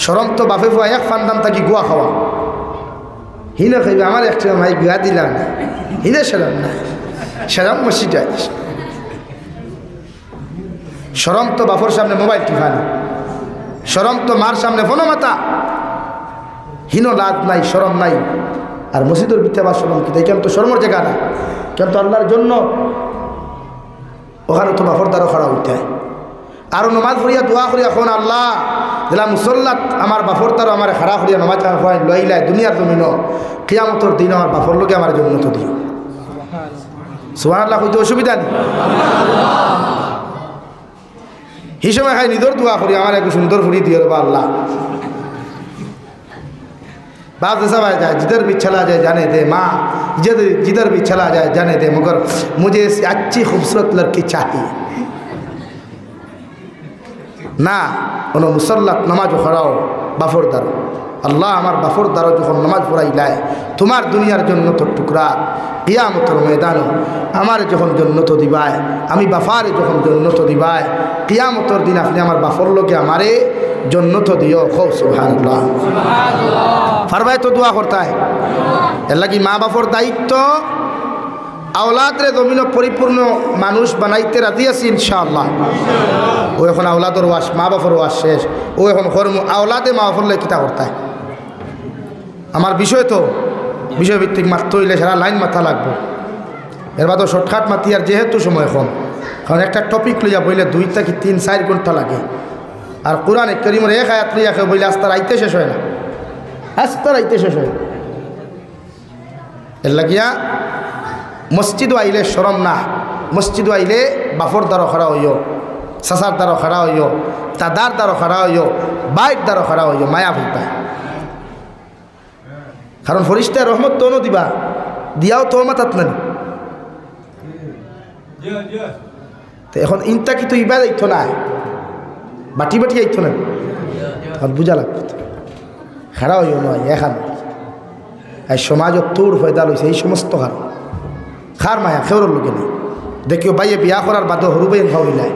সরম তো বাপে ফুয়া এক ফান্দান থাকি গুয়া খাওয়া। হিনে খাইবে আমার একটা মাই বিয়া দিলাম না, হিনে সেরম না, সেরম মসজিদে সরম তো বাপর সামনে মোবাইল টিফানি, সরম তো মার সামনে ফোনো মাতা, হিনো লাজ নাই, সরম নাই। আর মসজিদের ভিতরে আবার সরম কি কেন তো শরমের জায়গা না, কেন তো আল্লাহর জন্য ওখানে তো বাপর দ্বারা খাড়া হইতে হয়। আর নমাজ পড়িয়া দোয়া করিয়া এখন আল্লাহ দিলা মুসল্লাত আমার বাপর দ্বারা আমার খাড়া করিয়া নমাজ লইলাই দুনিয়ার জমিন কিয়ামতর দিন আমার বাপর লোকে আমার জন্য তো দিও। সুবহানাল্লাহ কইতে অসুবিধা নেই। হিসেবে খাই নিজের দোয়া করি আমার একটু সুন্দর ফুরি দিও বা আল্লাহ। बाप जैसा आ जाए जिधर भी चला जाए जाने दे माँ, जिधर भी चला जाए जाने दे, मगर मुझे ऐसी अच्छी खूबसूरत लड़की चाहिए ना। उन्होंने मुसल्लत नमाज खड़ाओ बाफर दारो, আল্লাহ আমার বাফর দ্বারা যখন নামাজ পড়াইলায় তোমার দুনিয়ার জন্নত টুকরা কিয়ামতের ময়দানও আমার যখন জন্নত দিবায়, আমি বাফারে যখন জন্নত দিবায় কিয়ামতের দিন আপনি আমার বাফর লোকে আমারে জন্নত দিও। খুব সুবহানাল্লাহ ফারবায় তো দোয়া করতে হয়। এর লাগি মা বাপর দায়িত্ব আওলাদরে জমিন পরিপূর্ণ মানুষ বানাইতে রাজি আছি ইনশাআল্লাহ। ও এখন আওলাদর ওয়াস, মা বাপর ওয়াস শেষ, ও এখন কর্ম আওলাদে মা বাপর লে কিতা করতে হয়। আমার বিষয় তো বিষয়ভিত্তিক মারতে হইলে সারা লাইন মাথা লাগবে, এর বাদও শর্টকাট মাতি। আর যেহেতু সময় কম, কারণ একটা টপিক লইয়া বইলে 2 থেকে 3-4 ঘন্টা লাগে। আর কোরআনে কারীমের এক আয়াত লইয়া কেউ বইলে আস্তার আইতে শেষ হয় না, আস্তার আইতে শেষ হয়। এর লাগিয়া মসজিদও আইলে শরম না, মসজিদও আইলে বাফর দ্বারা খাড়া হইও, চাচার দ্বারা খাড়া হইও, দাদার দ্বারা খাড়া হইও, বাইর দ্বারা খাড়া হইও, মায়া ভুল পায়। কারণ ফরিস্তায় রহমত তো দিবা দিয়াও তো মাতাত নানি তো এখন ইনটা কি তো ইবা যাইতো না বাটি বাটি যাইতো না বুঝা লাগতো খারাপ হইও নয় এখন এই সমাজত তোর ফয়দা লইছে এই সমস্ত খার মায়া খেওর লোকে নেই দেখিও বাইয়ে বিয়া করার বাদ হরু বাইন ফাউরিলায়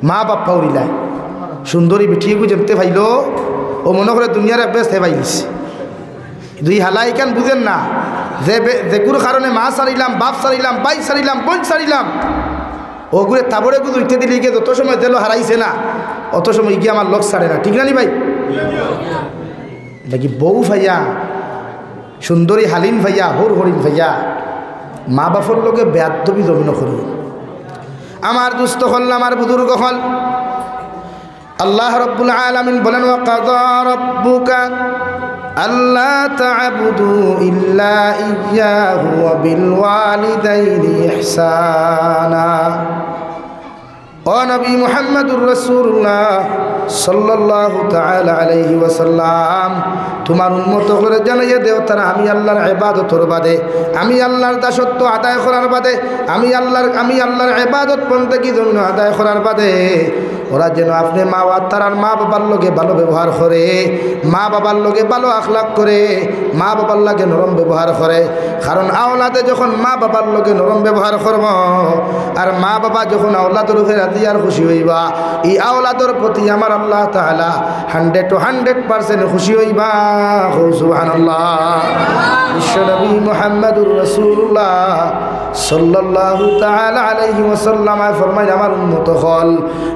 মা বাপ ফাউরিলায় সুন্দরী বেঠিয়ে যেতে ভাইল ও মনে করে দুনিয়ার এক বেশ হেবাইলিস দুই হালাই কেন বুঝেন না যে কোনো কারণে মা সারিলাম বাপ সারিলাম বাই সারিলাম বোন সারিলাম ওগুলো তাবড়ে গুলো উঠতে দিলে গিয়ে যত সময় দিল হারাইছে না অত সময় গিয়ে আমার লোক সারে না ঠিক না নি ভাই দেখি বউ ভাইয়া সুন্দরী হালিন ভাইয়া হর হরিণ ভাইয়া মা বাপর লোকে বেয়াদবি জমিন করি আমার দুস্থ হল আমার বুজুর্গ হল আল্লাহ রব্বুল আলামিন বলেন ওয়া কাযা রাব্বুকা আল্লা তা'বুদু ইল্লা ইয়্যাহু ওয়া বিল ওয়ালিদাইনি ইহসানা ও নবী মুহাম্মদুর রাসূলুল্লাহ সাল্লাল্লাহু তাআলা আলাইহি ওয়াসাল্লাম তোমার উম্মত করে জানাইয়া দেও তারা আমি আল্লাহর ইবাদতের বাদে আমি আল্লাহর দাসত্ব আদায় করার বাদে আমি আল্লাহর ইবাদত বন্দেগী জন্য আদায় করার বাদে ওরা যেন আপনি মা তারার মা বাবার লগে ভালো ব্যবহার করে মা বাবার লগে ভালো আখলাক করে মা বাবার লগে নরম ব্যবহার করে কারণ আওলাদে যখন মা বাবার লগে নরম ব্যবহার করব আর মা বাবা যখন আওলাদের উপরে রাজি আর খুশি হইবা এই আওলাদের প্রতি আমার আল্লাহ তাআলা 100% খুশি হইবা সুবহানাল্লাহ বিশ্বনবী মুহাম্মদুর রাসূলুল্লাহ সাল্লাল্লাহু তাআলা আলাইহি ওয়াসাল্লাম ফরমায় আমার উম্মত হল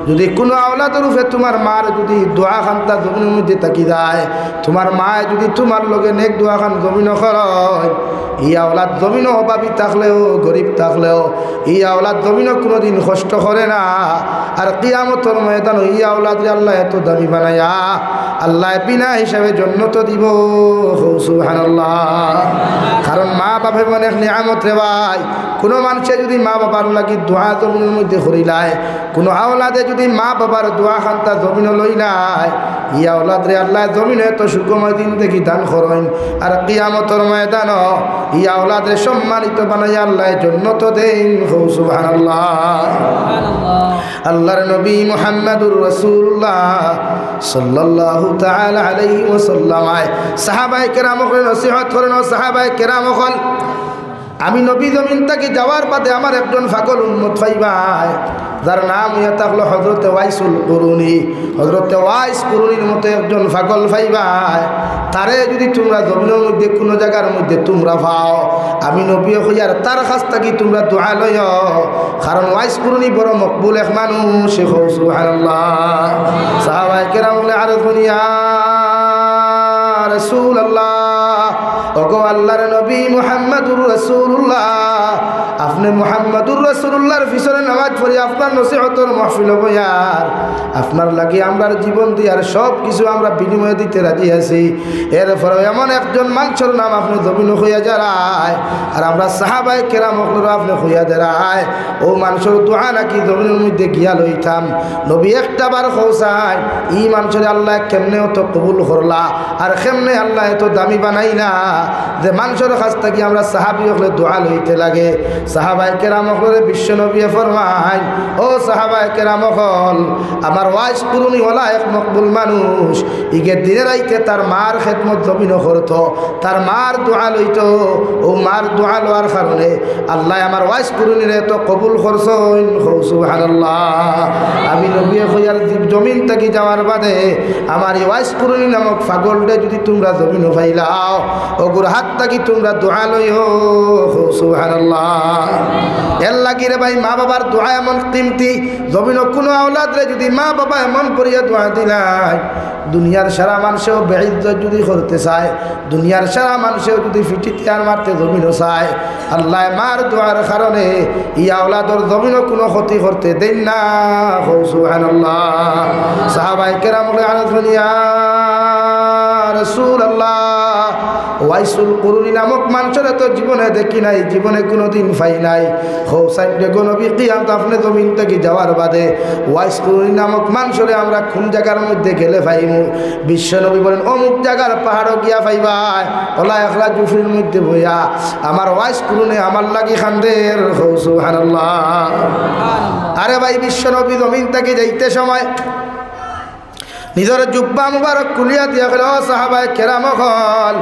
যদি কোনো আওলাদের উপরে তোমার মার যদি দোয়া খানটা জমিনের মধ্যে থাকি যায় তোমার মায় যদি তোমার লগে নেক দোয়া খান জমিন করয় এই আওলাদ জমিন অভাবী থাকলেও গরিব থাকলেও এই আওলাদ জমিন কোনোদিন কষ্ট করে না আর কিয়ামতের ময়দান এই আওলাদরে আল্লাহ এত দামি বানায়া আল্লাহ বিনা হিসাবে জান্নাত দিব সুবহানাল্লাহ কারণ মা বাপে অনেক নিয়ামত রে ভাই কোনো মানুষে যদি মা বাবার লাগি দোয়া জমিনের মধ্যে করিলায় কোনো আওলাদে যদি মা বাবার দোয়া খান্তা জমিন লইলায় ই আওলাদরে আল্লাহ জমিনে এত সুখময় দিন দেখি দান করেন আর কিয়ামতের ময়দান ই আওলাদরে সম্মানিত বানাই আল্লাহ জান্নাত দেন সুবহানাল্লাহ আল্লাহর নবী মুহাম্মদুর রাসূলুল্লাহ সাল্লাল্লাহু তাআলা আলাইহি ওয়াসাল্লাম সাহাবায়ে কেরামকে নসিহত করেন ও সাহাবায়ে কেরাম হল আমি নবী জমিন থেকে যাওয়ার বাদে আমার একজন ফাগল উম্মত পাইবাই যার নাম ইয়া থাকলো হযরতে ওয়াইসুল কুরুনি হযরতে ওয়াইস কুরুনির মতো একজন ফাগল পাইবাই তারে যদি তোমরা জমিনের মধ্যে কোনো জায়গার মধ্যে তোমরা পাও আমি নবী হইয়ার তার কাছ থেকে তোমরা দোয়া লইও কারণ ওয়াইস কুরুনি বড় মকবুল এক মানুষ সুবহানাল্লাহ সাহাবায়ে কেরাম বলে আর দুনিয়া রাসূলুল্লাহ ওগো আল্লাহর নবী মুহাম্মদুর রাসূলুল্লাহ আপনি মুহাম্মদুর রাসূলুল্লাহর পিছনে নামাজ পড়ি আপনার নসিহতের মাহফিল বয়ার আপনার লাগি আমরা জীবন দিয়ার সব কিছু আমরা বিনিময় দিতে রাজি আছি এরপরে এমন একজন মানুষের নাম আপনি জমিন হইয়া যারায় আর আমরা সাহাবায়ে কেরাম আপনি হইয়া দাঁড়ায় ও মানুষের দোয়া নাকি জমিনের মধ্যে গিয়া লইতাম নবী একটা বার খোঁসায় ই মানুষের আল্লাহ কেমনে তো কবুল করলা আর কেমনে আল্লাহ এত দামি বানাইলা যে মানুষের কাছ থেকে আমরা সাহাবী হলে দোয়া লইতে লাগে সাহাবায়ে কেরাম হলে বিশ্ব নবী ফরমায় ও সাহাবায়ে কেরাম হল আমার ওয়াইস কুরুনি হলা এক মকবুল মানুষ ইগে দিনে রাইতে তার মার খেদমত জমিন করতো তার মার দোয়া লইতো ও মার দোয়া লওয়ার কারণে আল্লাহ আমার ওয়াইস কুরুনিরে তো কবুল করছেন সুবহানাল্লাহ আমি নবী হইয়ার জমিন থেকে যাওয়ার বাদে আমার এই ওয়াইস কুরুনি নামক পাগলটা যদি তোমরা জমিন পাইলাও ওগুর হাত থেকে তোমরা দোয়া লইও সুবহানাল্লাহ এর লাগি রে ভাই মা বাবার দোয়া এমন কিমতি জমিন কোনো আওলাদ রে যদি মা বাবা এমন করিয়া দোয়া দিলাই দুনিয়ার সারা মানুষেও বেইজ্জত যদি করতে চায় দুনিয়ার সারা মানুষেও যদি ফিটিতে আর মারতে জমিনও চায় আল্লাহ মার দোয়ার কারণে ই আওলাদর জমিনও কোনো ক্ষতি করতে দেন না সুবহানাল্লাহ সাহাবায়ে কেরাম বলে আল্লাহ রাসূলুল্লাহ ওয়াইসুল কুরুনি নামক মানুষের তো জীবনে দেখি নাই, জীবনে কোনোদিন পাই নাই। হোসাইন গো নবী কিয়ামত আপনি জমিন থেকে যাওয়ার বাদে ওয়াইস কুরুনি নামক মানুষের আমরা কোন জায়গার মধ্যে গেলে পাইমু? বিশ্ব নবী বলেন অমুক জায়গার পাহাড়ও গিয়া পাইবাই, ওলা একলা জুফির মধ্যে বইয়া আমার ওয়াইস কুরুনি আমার লাগি খান্দের। সুবহানাল্লাহ। আরে ভাই, বিশ্ব নবী জমিন থেকে যাইতে সময় নিজের জুব্বা মুবারক কুলিয়া দিয়া গেল, সাহাবায়ে কেরাম হল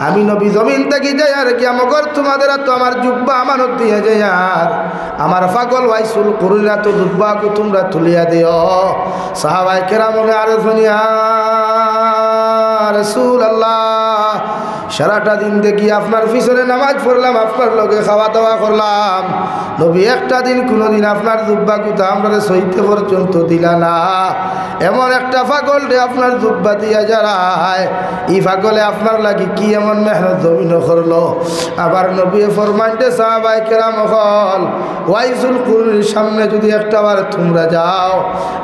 আমি নবী জমিন থেকে যাই আর কি আমগর তোমাদের তো আমার জুব্বা আমানত দিয়ে যাই, আর আমার পাগল ওয়াইসুল কুরুনা তো জুব্বাকে তোমরা তুলিয়া দিও। সাহাবায়ে কেরাম আর শুনিয়া রাসূলুল্লাহ সারাটা দিন দেখি আপনার পিছনে নামাজ পড়লাম, আপনার লগে খাওয়া দাওয়া করলাম, নবী একটা দিন কোনোদিন আপনার জুব্বা কুতা আমরা সইতে পর্যন্ত দিলা না। এমন একটা পাগল রে আপনার জুব্বা দিয়া যারায়, এই পাগলে আপনার লাগি কি এমন মেহনত জমিন করলো? আবার নবী ফরমাইতে সাহাবায়ে কেরাম হল ওয়াইসুল কুরুনির সামনে যদি একটা বার তোমরা যাও,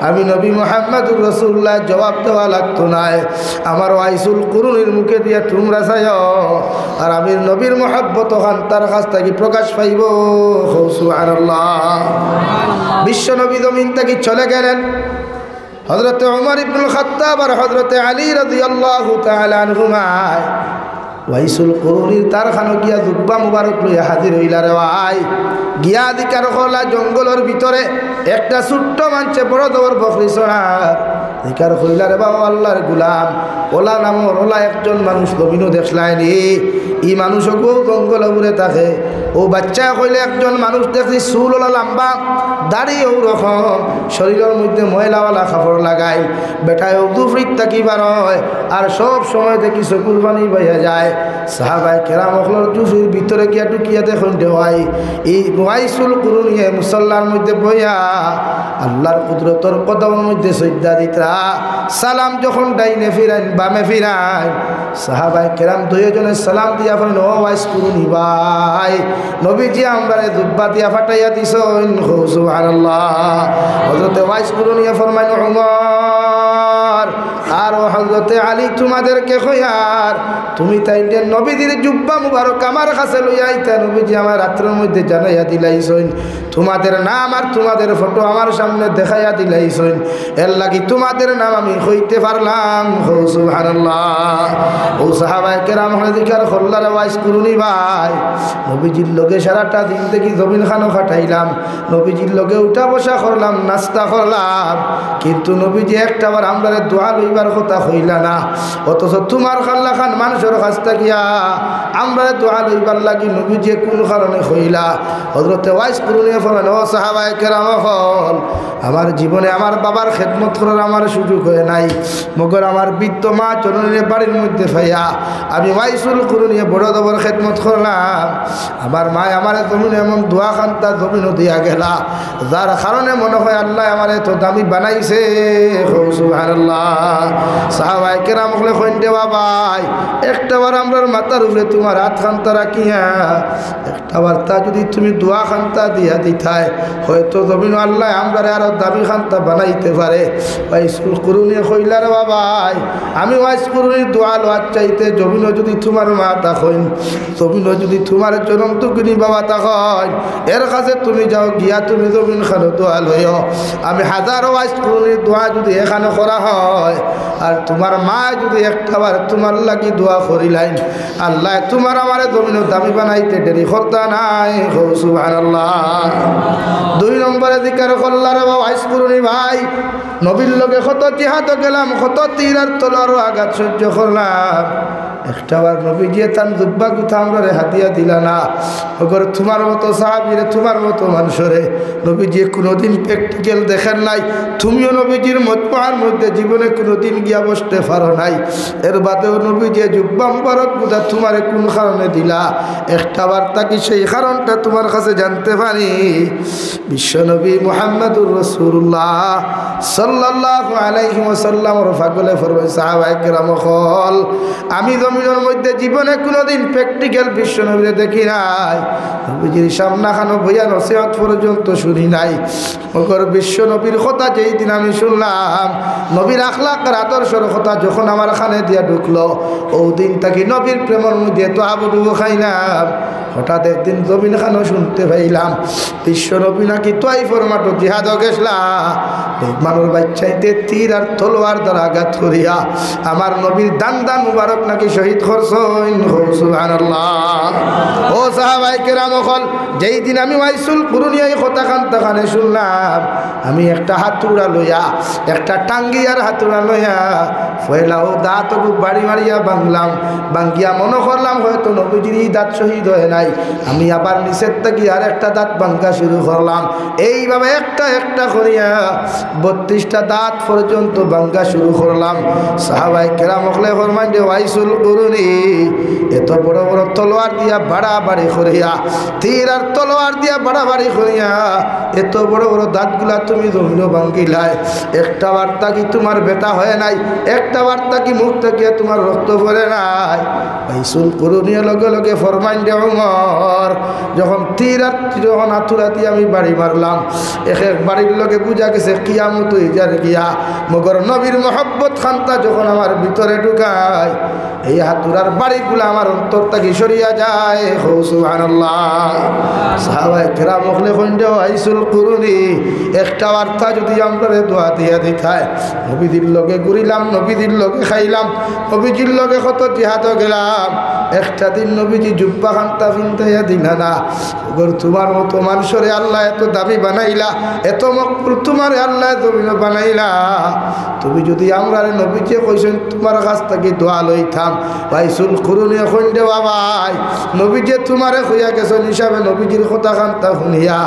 আমি নবী মুহাম্মদুর রাসূলুল্লাহ জবাব দেওয়া লাগতো না, আমার ওয়াইসুল কুরুনির মুখে দিয়ে তোমরা চাই আর আমি নবীর মহব্বত খান তার কাছ থেকে প্রকাশ পাইব। সুবহানাল্লাহ। বিশ্ব নবী জমিন থেকে চলে গেলেন। হযরত ওমর ইবনুল খাত্তাব আর হযরত আলী রাদিয়াল্লাহু তাআলা আনহুমা ওয়াইসুল কুরুনির তার খানো গিয়া জুব্বা মুবারক লইয়া হাজির হইলা রে ভাই। গিয়া দিকার হলা জঙ্গলের ভিতরে একটা ছোট্ট মানছে বড় দৌড় বকরি চড়ার দিকার হইলা রে বাবা আল্লাহর গুলাম ওলা নামর ওলা একজন মানুষ জমিনও দেখলাইনি, এই মানুষও জঙ্গলে উড়ে থাকে। ও বাচ্চা কইলে একজন মানুষ দেখছি চুল ওলা লম্বা, দাড়ি ও রকম, শরীরের মধ্যে ময়লাওয়ালা কাপড় লাগাই, বেটায় দুফরিত থাকি বার হয় আর সব সময় দেখি চকুর পানি বইয়া যায়। সাহাবায়ে কেরাম হলর জুফির ভিতরে গিয়া টুকিয়া দেখুন দেওয়াই এই ওয়াইসুল কুরুনিয়ে মুসল্লার মধ্যে বইয়া আল্লাহর কুদরতর কদমের মধ্যে সজ্জা দিতরা। সালাম যখন ডাইনে ফিরাইন বামে ফিরাইন, সাহাবায়ে কেরাম দুইজনে সালাম দিয়া বলেন ও ওয়াইস কুরুনি ভাই, নবীজি আমরারে জুব্বা দিয়া ফাটাইয়া দিছেন। সুবহানাল্লাহ। হযরত ওয়াইস কুরুনিয়ে ফরমাইন ওমর আর হযরতে আলী তোমাদেরকে কইয়ার তুমি তাইলে নবীজির জুব্বা মুবারক আমার কাছে লইয়া আইতা, নবীজি আমার রাত্রের মধ্যে জানাইয়া দিলাইছেন, তোমাদের নাম আর তোমাদের ফটো আমার সামনে দেখাইয়া দিলাইছেন, এর লাগি তোমাদের নাম আমি কইতে পারলাম। সুবহানাল্লাহ। ও সাহাবায়ে কেরাম হযরত খল্লার ওয়াইস কুরুনি ভাই, নবীজির লগে সারাটা দিন থেকে জমিন খানো খাটাইলাম, নবীজির লগে উঠা বসা করলাম, নাস্তা করলাম, কিন্তু নবীজি একটাবার আমরা দোয়া লইবার কথা হইলা না, অথচ তোমার খাল্লা খান মানুষের কাছ থাকিয়া আমরা দোয়া লইবার লাগি নবীজি কোন কারণে হইলা? হযরত ওয়াইস কুরুনি ফরমান ও সাহাবায়ে কেরাম হল আমার জীবনে আমার বাবার খেদমত করার আমার সুযোগ হয় নাই, মগর আমার বৃদ্ধ মা জননীর বাড়ির মধ্যে ফাইয়া আমি ওয়াইসুল কুরুনি বড় দবর খেদমত করলাম। আমার মা আমার জমিনে এমন দোয়া খান্তা জমিনও দিয়া গেলা, যার কারণে মনে হয় আল্লাহ আমার এত দামি বানাইছে। সুবহানাল্লাহ। সাহাবায়ে কেরাম হলে কইন দেওয়া ভাই একটাবার আমরার মাথার উপরে তোমার হাত খান্তা রাখিয়া একটাবার তা যদি তুমি দোয়া খান্তা দিয়া দিতাই, হয়তো জমিন আল্লাহ আমরা আরো দামি খান্তা বানাইতে পারে। ওয়াইসুল কুরুনি কইলা রে বাবাই আমি ওয়াইস কুরুনির দোয়া লওয়ার চাইতে জমিনও যদি তোমার মা তাকইন, জমিনও যদি তোমার জনম তুকিনি বাবা তাকইন, এর কাছে তুমি যাও গিয়া তুমি জমিন খানো দোয়া লইও। আমি হাজারো ওয়াইস কুরুনির দোয়া যদি এখানে করা হয় আর তোমার মা যদি একটাবার তোমার লাগি দোয়া করিলাইন, আল্লাহ তোমার আমার জমিনও দামি বানাইতে দেরি করতা নাই। সুবহানাল্লাহ। 2 নম্বরে জিকির করলার ওয়াইস কুরুনি ভাই, নবীর লগে কত জিহাদ গেলাম, কত তীর আর তলোয়ার আঘাত সহ্য করলাম, একটাবার নবীজি তান জুব্বা কথা আমরা হাতিয়া দিলা না। অগর তোমার মতো সাহাবীরে তোমার মতো মানুষরে নবীজি কোনোদিন প্র্যাকটিক্যাল দেখেন নাই, তুমিও নবীজির মজমার মধ্যে জীবনে কোনোদিন গিয়া বসতে পারো নাই, এর বাদেও নবীজি জুব্বা মুবারক কথা তোমারে কোন কারণে দিলা, একটাবার তাকি সেই কারণটা তোমার কাছে জানতে পারি। বিশ্বনবী মুহাম্মদুর রাসূলুল্লাহ সাল্লাল্লাহু আলাইহি ওয়াসাল্লাম পাগলে ফরমায় সাহাবায়ে কেরাম হল আমি জমিনের মধ্যে জীবনে কোনোদিন প্র্যাকটিক্যাল বিশ্ব নবীরে দেখি নাই, নবীজির সামনা খানো বইয়া নসিহত পর্যন্ত শুনি নাই। ওগর বিশ্ব নবীর কথা যেই দিন আমি শুনলাম, নবীর আখলাকের আদর্শের কথা যখন আমার খানে দিয়া ঢুকলো, ওই দিন তাকে নবীর প্রেমের মধ্যে তো আবুডুবু খাইলাম। হঠাৎ একদিন জমিন খানো শুনতে পাইলাম বিশ্ব নবী নাকি তোয়াইফর মাঠে জিহাদ গেছলা, মানুষ বাচ্চাইতে তীর আর তলোয়ার দ্বারা আঘাত করিয়া আমার নবীর দান দান মুবারক নাকি শহীদ করছেন। সুবহানাল্লাহ। ও সাহাবায়ে কেরাম হল, যেই দিন আমি ওয়াইসুল কুরুনিয়া এই কথা কানে শুনলাম, আমি একটা হাতুড়া লইয়া, একটা টাঙ্গিয়ার হাতুড়া লইয়া ফয়লাও দাঁত বাড়ি মারিয়া বাংলাম। বাঙ্গিয়া মনে করলাম হয়তো নবীজির দাঁত শহীদ হয় নাই, আমি আবার নিষেধ থাকি আর একটা দাঁত ভাঙ্গা শুরু করলাম। এইভাবে একটা একটা করিয়া 32টা দাঁত পর্যন্ত ভাঙ্গা শুরু করলাম। সাহাবায়ে কেরাম হলে ফরমান যে ওয়াইসুল কুরুনি এত বড় বড় তলোয়ার দিয়া বাড়াবাড়ি করিয়া, তীর আর তলোয়ার দিয়া বাড়াবাড়ি করিয়া এত বড় বড় দাঁতগুলা তুমি জমিনও ভাঙ্গিলাই, একটা বার্তা কি তোমার ব্যথা হয় নাই, একটা বার্তা কি মুখ থেকে তোমার রক্ত পড়ে নাই? ওয়াইসুল কুরুনির লগে লগে ফরমান যে ওমর, যখন তীর আর যখন হাতুড়া দিয়ে আমি বাড়ি মারলাম, এক এক বাড়ির লগে বুঝা গেছে কিয়ামত হইজার গিয়া। মগর নবীর মহব্বত খান্তা যখন আমার ভিতরে ঢুকায়, এই হাতুড়ার বাড়িগুলো আমার অন্তর থেকে সরিয়া যায়। সুবহানাল্লাহ। সাহাবায়ে কেরাম হলে কইন্ডে ওয়াইসুল কুরুনি একটা বার্তা যদি আমরা দোয়া দিয়া দিতায়, নবীদের লগে ঘুরিলাম, নবীদের লগে খাইলাম, নবীজির লগে কত জিহাদ গেলাম, একটা দিন নবীজি জুব্বা খান্তা ফিনতাইয়া দিলা না। তোমার মতো মানুষরে আল্লাহ এত দাবি বানাইলা, এত মকবুল তোমার আল্লাহ জমিন বানাইলা, তুমি যদি আমরা নবীকে কইছেন তোমার কাছ থেকে দোয়া লইতাম। ওয়াইসুল কুরুনি এখন দে বাবাই, নবীজে তোমারে হইয়া গেছেন হিসাবে নবীজির কথা খান্তা শুনিয়া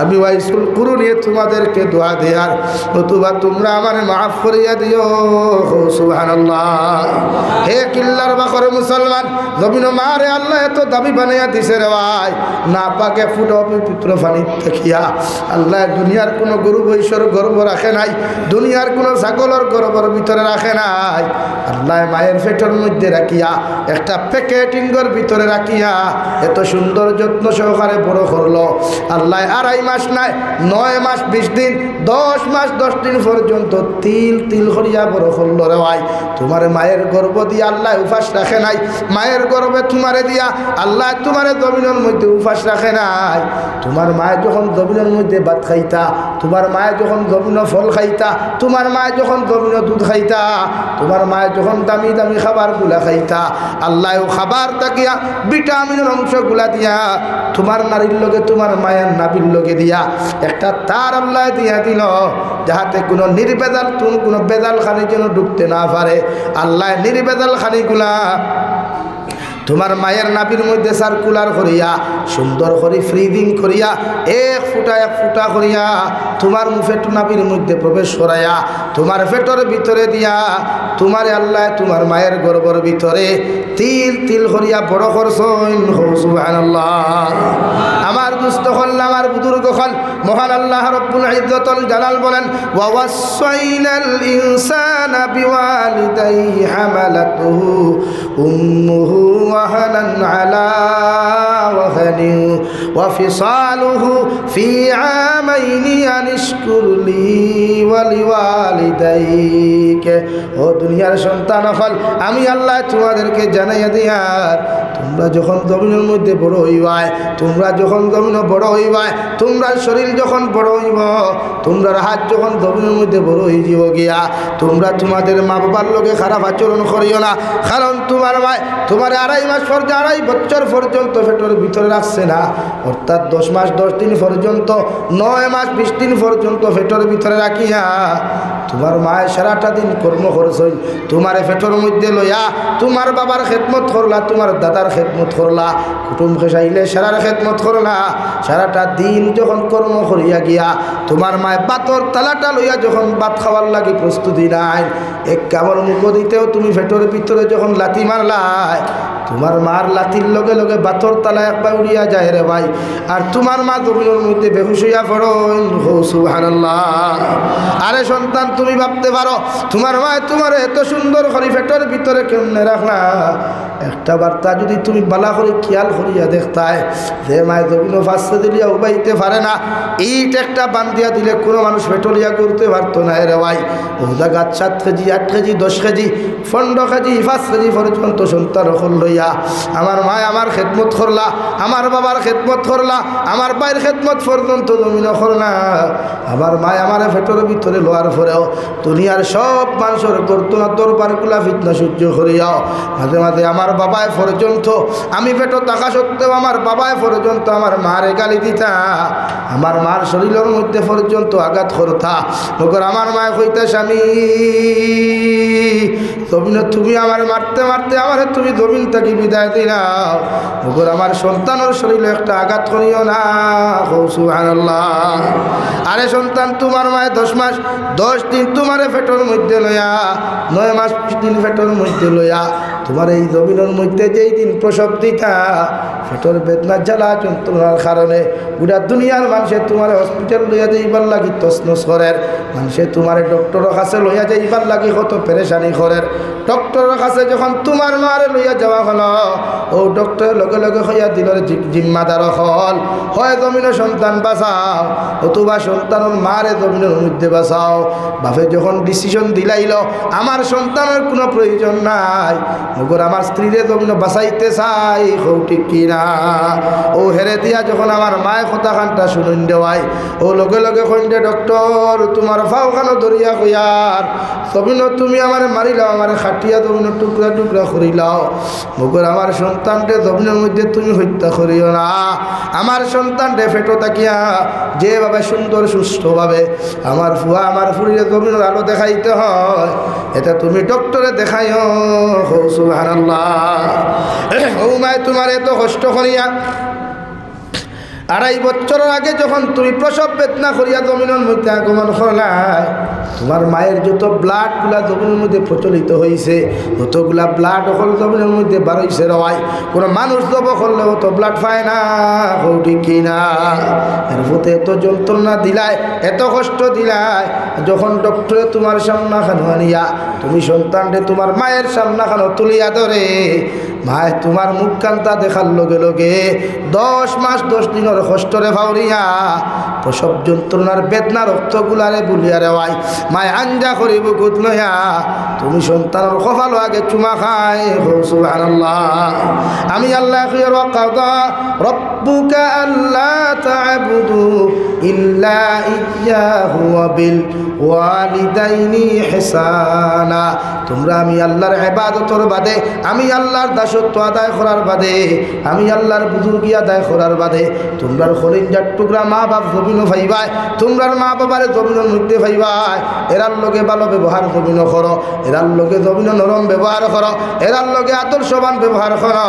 আমি ওয়াইসুল কুরুনি তোমাদেরকে দোয়া দেয়ার, নতুবা তোমরা আমার মাফ করিয়া দিও। সুবহানাল্লাহ। হে কিল্লার বাকর মুসলমান, জমিন মারে আল্লাহ এত দাবি বানাইয়া দিছে রে ভাই, না পাকে ফুটো পবিত্র পানি দেখিয়া। আল্লাহ দুনিয়ার কোনো গরু বৈশ্বর গর্ব রাখে নাই, দুনিয়ার কোনো ছাগলের গর্বর ভিতরে রাখে নাই। আল্লাহ মায়ের পেটের মধ্যে রাখিয়া, একটা প্যাকেটিংয়ের ভিতরে রাখিয়া এত সুন্দর যত্ন সহকারে বড় করলো। আল্লাহ 2.5 মাস নাই, 9 মাস 20 দিন, 10 মাস 10 দিন পর্যন্ত তিল তিল করিয়া বড় করলো রে ভাই। তোমার মায়ের গর্ব দিয়ে আল্লাহ উপাস রাখে নাই, মায়ের গর্বে তোমারে দিয়া আল্লাহ তোমারে জমিনের মধ্যে উপাস রাখে নাই। তোমার মায়ে যখন জমিনের মধ্যে ভাত খাইতা, তোমার মায়ে যখন জমিন ফল খাইতা, তোমার মায়ে যখন জমিন দুধ খাইতা, তোমার মায়ে যখন দামি দামি খাবারগুলা খাইতা, আল্লাহ খাবার তাকিয়া ভিটামিনের অংশগুলা দিয়া তোমার নারীর লগে তোমার মায়ের নাবির লগে দিয়া একটা তার আল্লাহ দিয়া দিল, যাহাতে কোনো নির্বেজাল কোনো বেজাল খানি যেন ঢুকতে না পারে। আল্লাহ নির্বেজাল খানিগুলা তোমার মায়ের নাবির মধ্যে সার্কুলার করিয়া সুন্দর করে ফ্রিজিং করিয়া এক ফুটা করিয়া তোমার মুফেট নাবির মধ্যে প্রবেশ করাইয়া তোমার পেটের ভিতরে দিয়া তোমার আল্লাহ তোমার মায়ের গর্ভের ভিতরে তিল তিল করিয়া বড় করছেন। সুবহানাল্লাহ। আমার দুস্থ হল, আমার বুজুর্গ হল, মহান আল্লাহ রব্বুল ইজ্জতুল জালাল বলেন, ওয়া ওয়াসাইনাল ইনসানা বিওয়ালিদাইহি হামালাতুহু উম্মুহু ওয়াহানান আলা ওয়াহানিন ওয়া ফিসালুহু ফি আমাইনি আনিশকুর লি ওয়া লিওয়ালিদাইকা। ও দুনিয়ার সন্তান হল, আমি আল্লাহ তোমাদেরকে জানাইয়া দিয়ার, তোমরা যখন জমিনের মধ্যে বড় হইবাই, তোমরা যখন জমিন বড় হইবাই, তোমরা শরীর যখন বড় হইব, তোমরা হাত যখন জমিনের মধ্যে বড় হয়ে যাব গিয়া, তোমরা তোমাদের মা বাবার লোকে খারাপ আচরণ করিও না। কারণ তোমার মায় তোমার 2.5 মাস পর্যন্ত 2.5 বছর পর্যন্ত পেটের ভিতরে রাখছে না, অর্থাৎ 10 মাস 10 দিন পর্যন্ত, 9 মাস 20 দিন পর্যন্ত পেটের ভিতরে রাখিয়া তোমার মায় সারাটা দিন কর্ম করছই, তোমার পেটের মধ্যে লইয়া তোমার বাবার খেদমত করলা, তোমার দাদার খেদমত করলা, কুটুম খেসাইলে সারার খেদমত করলা, সারাটা দিন যখন কর্ম করিয়া গিয়া তোমার মায় বাতর তালাটা লইয়া যখন ভাত খাওয়ার লাগি প্রস্তুতি নাই, এক কামড় মুখ দিতেও তুমি পেটের ভিতরে যখন লাথি মারলাই, তোমার মার লাতির লগে লগে বাতর তালা একবার উড়িয়া যায় রে ভাই, আর তোমার মা জমিনের মধ্যে বেহুশ হইয়া পড়ো। সুবহানাল্লাহ। আরে সন্তান, তুমি ভাবতে পারো তোমার মা তোমার এত সুন্দর করে পেটের ভিতরে কেমনে রাখলা? একটা বার্তা যদি তুমি বালা করে খেয়াল করিয়া দেখতায়, যে মায় জমিনও ফাঁসতে দিলিয়া উবাইতে পারে না, ইট একটা বান্ধিয়া দিলে কোনো মানুষ পেটলিয়া করতে পারতো না রে ভাই। ও জায়গা 7 KG 8 KG 10 KG 15 KG 5 KG পর্যন্ত সন্তান রকল লইয়া আমার মায় আমার খেদমত করলা, আমার বাবার খেদমত করলা, আমার ভাইয়ের খেদমত পর্যন্ত জমিনও করলা। আমার মায় আমার পেটের ভিতরে লোয়ার পরেও দুনিয়ার সব মানুষের করতো না দরবারগুলা ফিতনা সহ্য করিয়াও মাঝে মাঝে আমার বাবায় পর্যন্ত, আমি পেটও থাকা সত্ত্বেও আমার বাবায় পর্যন্ত আমার মারে গালি দিতা, আমার মার শরীরের মধ্যে পর্যন্ত আঘাত করতা। নগর আমার মায় কইতা, স্বামী জমিন তুমি আমার মারতে মারতে আমার তুমি জমিন থাকি বিদায় দিলাও, নগর আমার সন্তানের শরীরে একটা আঘাত করিও না। সুবহানাল্লাহ। আরে সন্তান, তোমার মায় 10 মাস 10 দিন তোমার পেটের মধ্যে লইয়া, 9 মাস 20 দিন পেটের মধ্যে লইয়া তোমার এই জমিনের মধ্যে যেই দিন প্রসব দিতা, পেটের বেদনা জ্বালা যন্ত্রণার কারণে গোটা দুনিয়ার মানুষে তোমার হসপিটাল লইয়া যাইবার লাগি তসনস করের, মানুষে তোমার ডক্টরের কাছে লইয়া যাইবার লাগি কত পেরেশানি করের। ডক্টরের কাছে যখন তোমার মারে লইয়া যাওয়া হলো, ও ডক্টরের লগে লগে হইয়া দিলের জিম্মাদার হল, হয় জমিনের সন্তান বাঁচাও অথবা সন্তানের মারে জমিনের মধ্যে বাঁচাও। বাপে যখন ডিসিশন দিলাইল আমার সন্তানের কোনো প্রয়োজন নাই, মগর আমার স্ত্রীরে জমিন বাঁচাইতে চাই, হৌ ঠিক কিনা? ও হেরে দিয়া যখন আমার মায় কথা খানটা শুনুন দেওয়াই, ও লগে লগে কইন্ডে ডক্টর তোমার ফাওখানো ধরিয়া কইয়ার জমিন তুমি আমার মারিলাও, আমার খাটিয়া জমিন টুকরা টুকরা করিলাও, মগর আমার সন্তানটে জমিনের মধ্যে তুমি হত্যা করিও না। আমার সন্তানটে ফেটো তাকিয়া যেভাবে সুন্দর সুস্থভাবে আমার ফুয়া আমার ফুরিয়ে জমিনের আলো দেখাইতে হয়, এটা তুমি ডক্টরে দেখাইও। সুবহানাল্লাহ। ও মায় তোমার এত কষ্ট করিয়া 2.5 বছরের আগে যখন তুমি প্রসব বেদনা করিয়া জমিনের মধ্যে আগমন করলাই, তোমার মায়ের যত ব্লাডগুলা জমিনের মধ্যে প্রচলিত হয়েছে, যতগুলা ব্লাড হল জমিনের মধ্যে বার হয়েছে রওয়াই, কোনো মানুষ জব করলে অত ব্লাড পায় না, ঠিক কিনা? এর প্রতি এত যন্ত্রণা দিলায়, এত কষ্ট দিলায়, যখন ডক্টরে তোমার সামনাখানো আনিয়া তুমি সন্তানরে তোমার মায়ের সামনাখানো তুলিয়া ধরে, মায় তোমার মুখ কান্তা দেখার লগে লগে 10 মাস 10 দিনের কষ্টরে ফাউরিয়া প্রসব যন্ত্রণার বেদনা রক্তগুলারে বুলিয়া রেওয়াই মায় আঞ্জা করিব কুত লইয়া তুমি সন্তানের কপাল আগে চুমা খায়। সুবহানাল্লাহ। আমি আল্লাহ খিয়র কাদা রব্বুকা আল্লা তা'বুদু ইল্লা ইয়্যাহু ওয়া বিল ওয়ালিদাইনি ইহসানা। তোমরা আমি আল্লাহর ইবাদতের বাদে, আমি আল্লাহর দাসত্ব আদায় করার বাদে, আমি আল্লাহর বুজুর্গি আদায় করার বাদে তোমরার খলিঞ্জার টুকরা মা বাপ জমিনও পাইবাই, তোমরার মা বাবার জমিনের মধ্যে পাইবাই, এরার লগে ভালো ব্যবহার জমিনও করো, এরার লগে জমিনও নরম ব্যবহার করো, এরার লগে আদর্শবান ব্যবহার করো,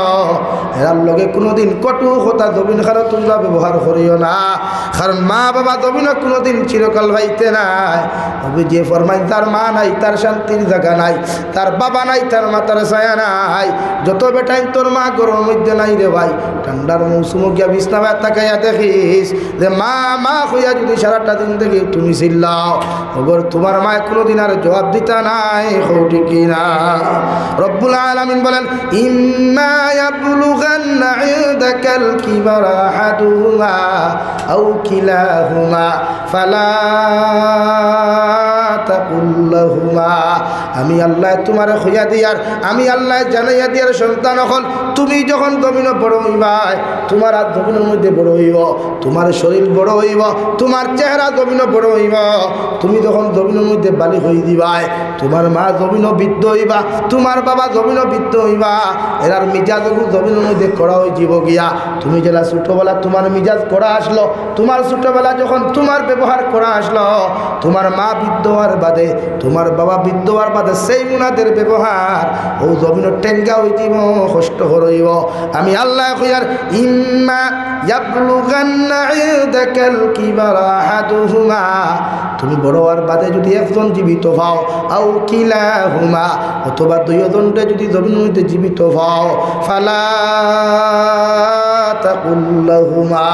এরার লগে কোনোদিন কটু কথা জমিন খানো তোমরা ব্যবহার করিও না, কারণ মা বাবা জমিনও কোনোদিন চিরকাল ভাইতে নাই। তবে যে ফরমাই তার মা নাই তার শান্তির জায়গা নাই, তার বাবা নাই তার মাতার ছায়া নাই। যত বেটাই তোর মা গরমের মধ্যে নাই রে ভাই, ঠান্ডার মৌসুম গিয়া বিছনা তাকাইয়া দেখিস যে মা মা হইয়া যদি সারাটা দিন দেখি তুমি চিল্লাও, ওগর তোমার মায় কোনোদিন আর জবাব দিতা নাই। ঠিক কিনা? রব্বুল আলামিন বলেন ইম্মা ইয়াবলুগান্না ইনদাকাল কিবারা আহাদুহুমা আও কিলাহুমা ফালা তাকুল্লাহুমা। আমি আল্লাহ তোমার হইয়া দিয়ার, আমি আল্লাহ জানাইয়া দিয়ার সন্তান হল তুমি যখন জমিন বড় হইবাই, তোমার আর জমিনের মধ্যে বড় হইব, তোমার শরীর বড় হইব, তোমার চেহারা জমিন বড় হইব, তুমি যখন জমিনের মধ্যে বালি হয়ে দিবাই, তোমার মা জমিন বৃদ্ধ হইবা, তোমার বাবা জমিন বৃদ্ধ হইবা, এরার মিজাজ জমিনের মধ্যে করা হয়ে যাব গিয়া। তুমি যেটা ছোটোবেলা তোমার মিজাজ করা আসলো, তোমার ছোটোবেলা যখন তোমার ব্যবহার করা আসলো, তোমার মা বৃদ্ধ হওয়ার বাদে, তোমার বাবা বৃদ্ধ হওয়ার বাদে সেই মুনাদের ব্যবহার ও জমিনের টেঙ্গা হয়ে দিব, কষ্ট হইব। আমি আল্লাহ কইয়ার ইম্মা ইয়াবলুগান্না ইনদাকাল কিবারা আহাদুহুমা, তুমি বড় হওয়ার বাদে যদি একজন জীবিত পাও আও কিলাহুমা অথবা দুইজনটা যদি জমিনের মধ্যে জীবিত পাও ফালা তাকুল লাহুমা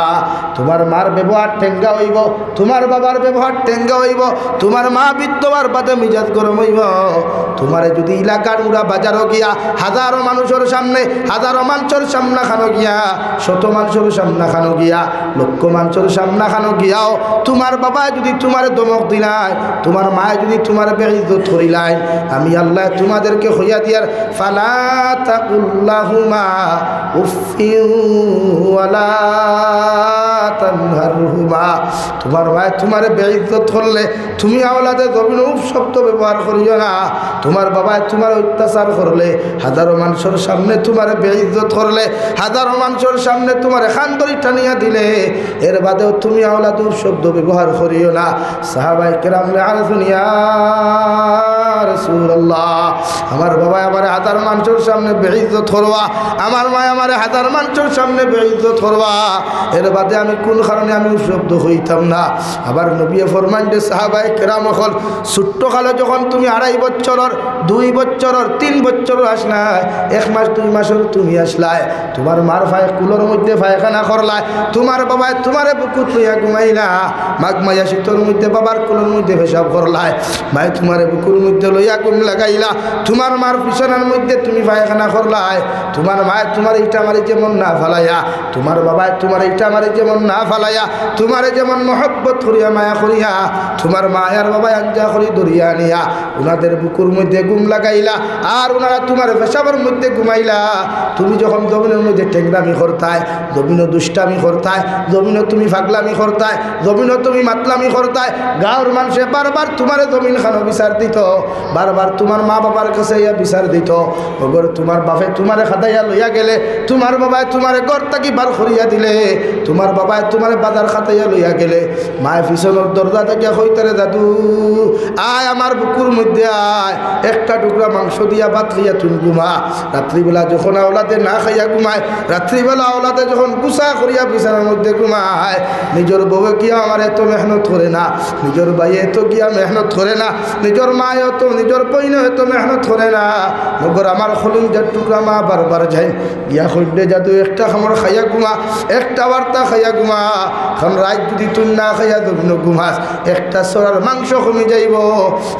তোমার মার ব্যবহার টেঙ্গা হইব, তোমার বাবার ব্যবহার টেঙ্গা হইব, তোমার মা বিদ্যবার বাদে মিজাজ গরম হইব। তোমারে যদি এলাকার উড়া বাজারও গিয়া হাজারো মানুষের সামনে, হাজারো মানুষের সামনা খানো গিয়া, শত মানুষের সামনা খানো গিয়া, লক্ষ মানুষের সামনা খানো গিয়াও তোমার বাবা যদি তোমার দমক দিলাই, তোমার মা যদি তোমার বেইজ্জত করিলাই, আমি আল্লাহ তোমাদেরকে হইয়া দিয়ার ফালা তাকুল লাহুমা উফিউ ওয়ালা তানহারহুমা তোমার মা তোমার বেইজ্জত করলে তুমি আওলাদে জমিন উফ শব্দ ব্যবহার করিও না। তোমার বাবা তোমার অত্যাচার করলে, হাজারো মানুষের সামনে তোমার বেইজ্জত করলে, হাজারো মানুষের সামনে তোমার খানদরি টানিয়া দিলে, এর বাদেও তুমি আওলাদ উফ শব্দ ব্যবহার করিও না। সাহাবায়ে কেরাম আরজুন ইয়া রাসূলুল্লাহ আমার বাবা আমার হাজার মানুষের সামনে বেইজ্জত করবা, আমার মা আমার হাজার মানুষের সামনে বেইজ্জত করবা, এর বাদে আমি কোন কারণে আমি শব্দ হইতাম না। আবার নবী ফরমান যে সাহাবায়ে কেরাম হল ছোট্ট কালে যখন তুমি 2.5 বছরের 2 বছরের 3 বছরের আসলাই, 1 মাস 2 মাসের তুমি আসলাই, তোমার মার ফায় কুলোর মধ্যে পায়খানা করলাই, তোমার বাবা তোমারে বুকুত লইয়া ঘুমাইলা, মাঘ মাইয়া শীতর মধ্যে বাবার কুলোর মধ্যে পেশাব করলাই, মাই তোমারে বুকুর মধ্যে লইয়া ঘুম লাগাইলা, তোমার মার বিছানার মধ্যে তুমি পায়খানা করলাই, তোমার মা তোমার ইটা মারি যেমন না ফালাইয়া, তোমার বাবা তোমার ইটা মারি যেমন না ফালাইয়া, তোমারে যেমন মহব্বত করিয়া মায়া করিয়া, তোমার মা আর বাবা আঞ্জা করি দরিয়া নিয়া ওনাদের বুকুর মধ্যে ঘুম লাগাইলা, আর ওনারা তোমার পেশাবের মধ্যে ঘুমাইলা। তুমি যখন জমিনের মধ্যে টেংরামি করতায়, জমিনও দুষ্টামি করতায়, জমিনও তুমি ফাগলামি করতায়, জমিনও তুমি মাতলামি করতায়, গাঁর মানুষে বারবার তোমার জমিন খানো বিচার দিত, বারবার তোমার মা বাবার কাছে ইয়া বিচার দিত, ওগর তোমার বাপে তোমারে খাদাইয়া লইয়া গেলে, তোমার বাবায় তোমারে ঘর থাকি বার করিয়া দিলে, তোমার বাবায় তোমারে বাজার খাতাইয়া লইয়া গেলে, মায় পিছনের দরজা থেকে হইতারে দাদু আয় আমার বুকুর মধ্যে আয়, একটা টুকরা মাংস দিয়া ভাত খাইয়া তুমি ঘুমা। রাত্রিবেলা যখন আওলাদে না খাইয়া ঘুমায়, রাত্রিবেলা আওলাদে যখন গুছা করিয়া বিছানার মধ্যে ঘুমায়, নিজের বউয়ে গিয়া আমার এত মেহনত করে না, নিজের ভাইয়ে এত গিয়া মেহনত করে না, নিজের মায় এত, নিজের বইনে এত মেহনত করে না, মগর আমার খলুন যার টুকরা মা বারবার যাই গিয়া হইলে যাদু একটা খামর খাইয়া ঘুমা, একটা বার্তা খাইয়া ঘুমা, খান রাত যদি তুই না খাইয়া দবিন ঘুমাস একটা সরার মাংস কমে যাইব।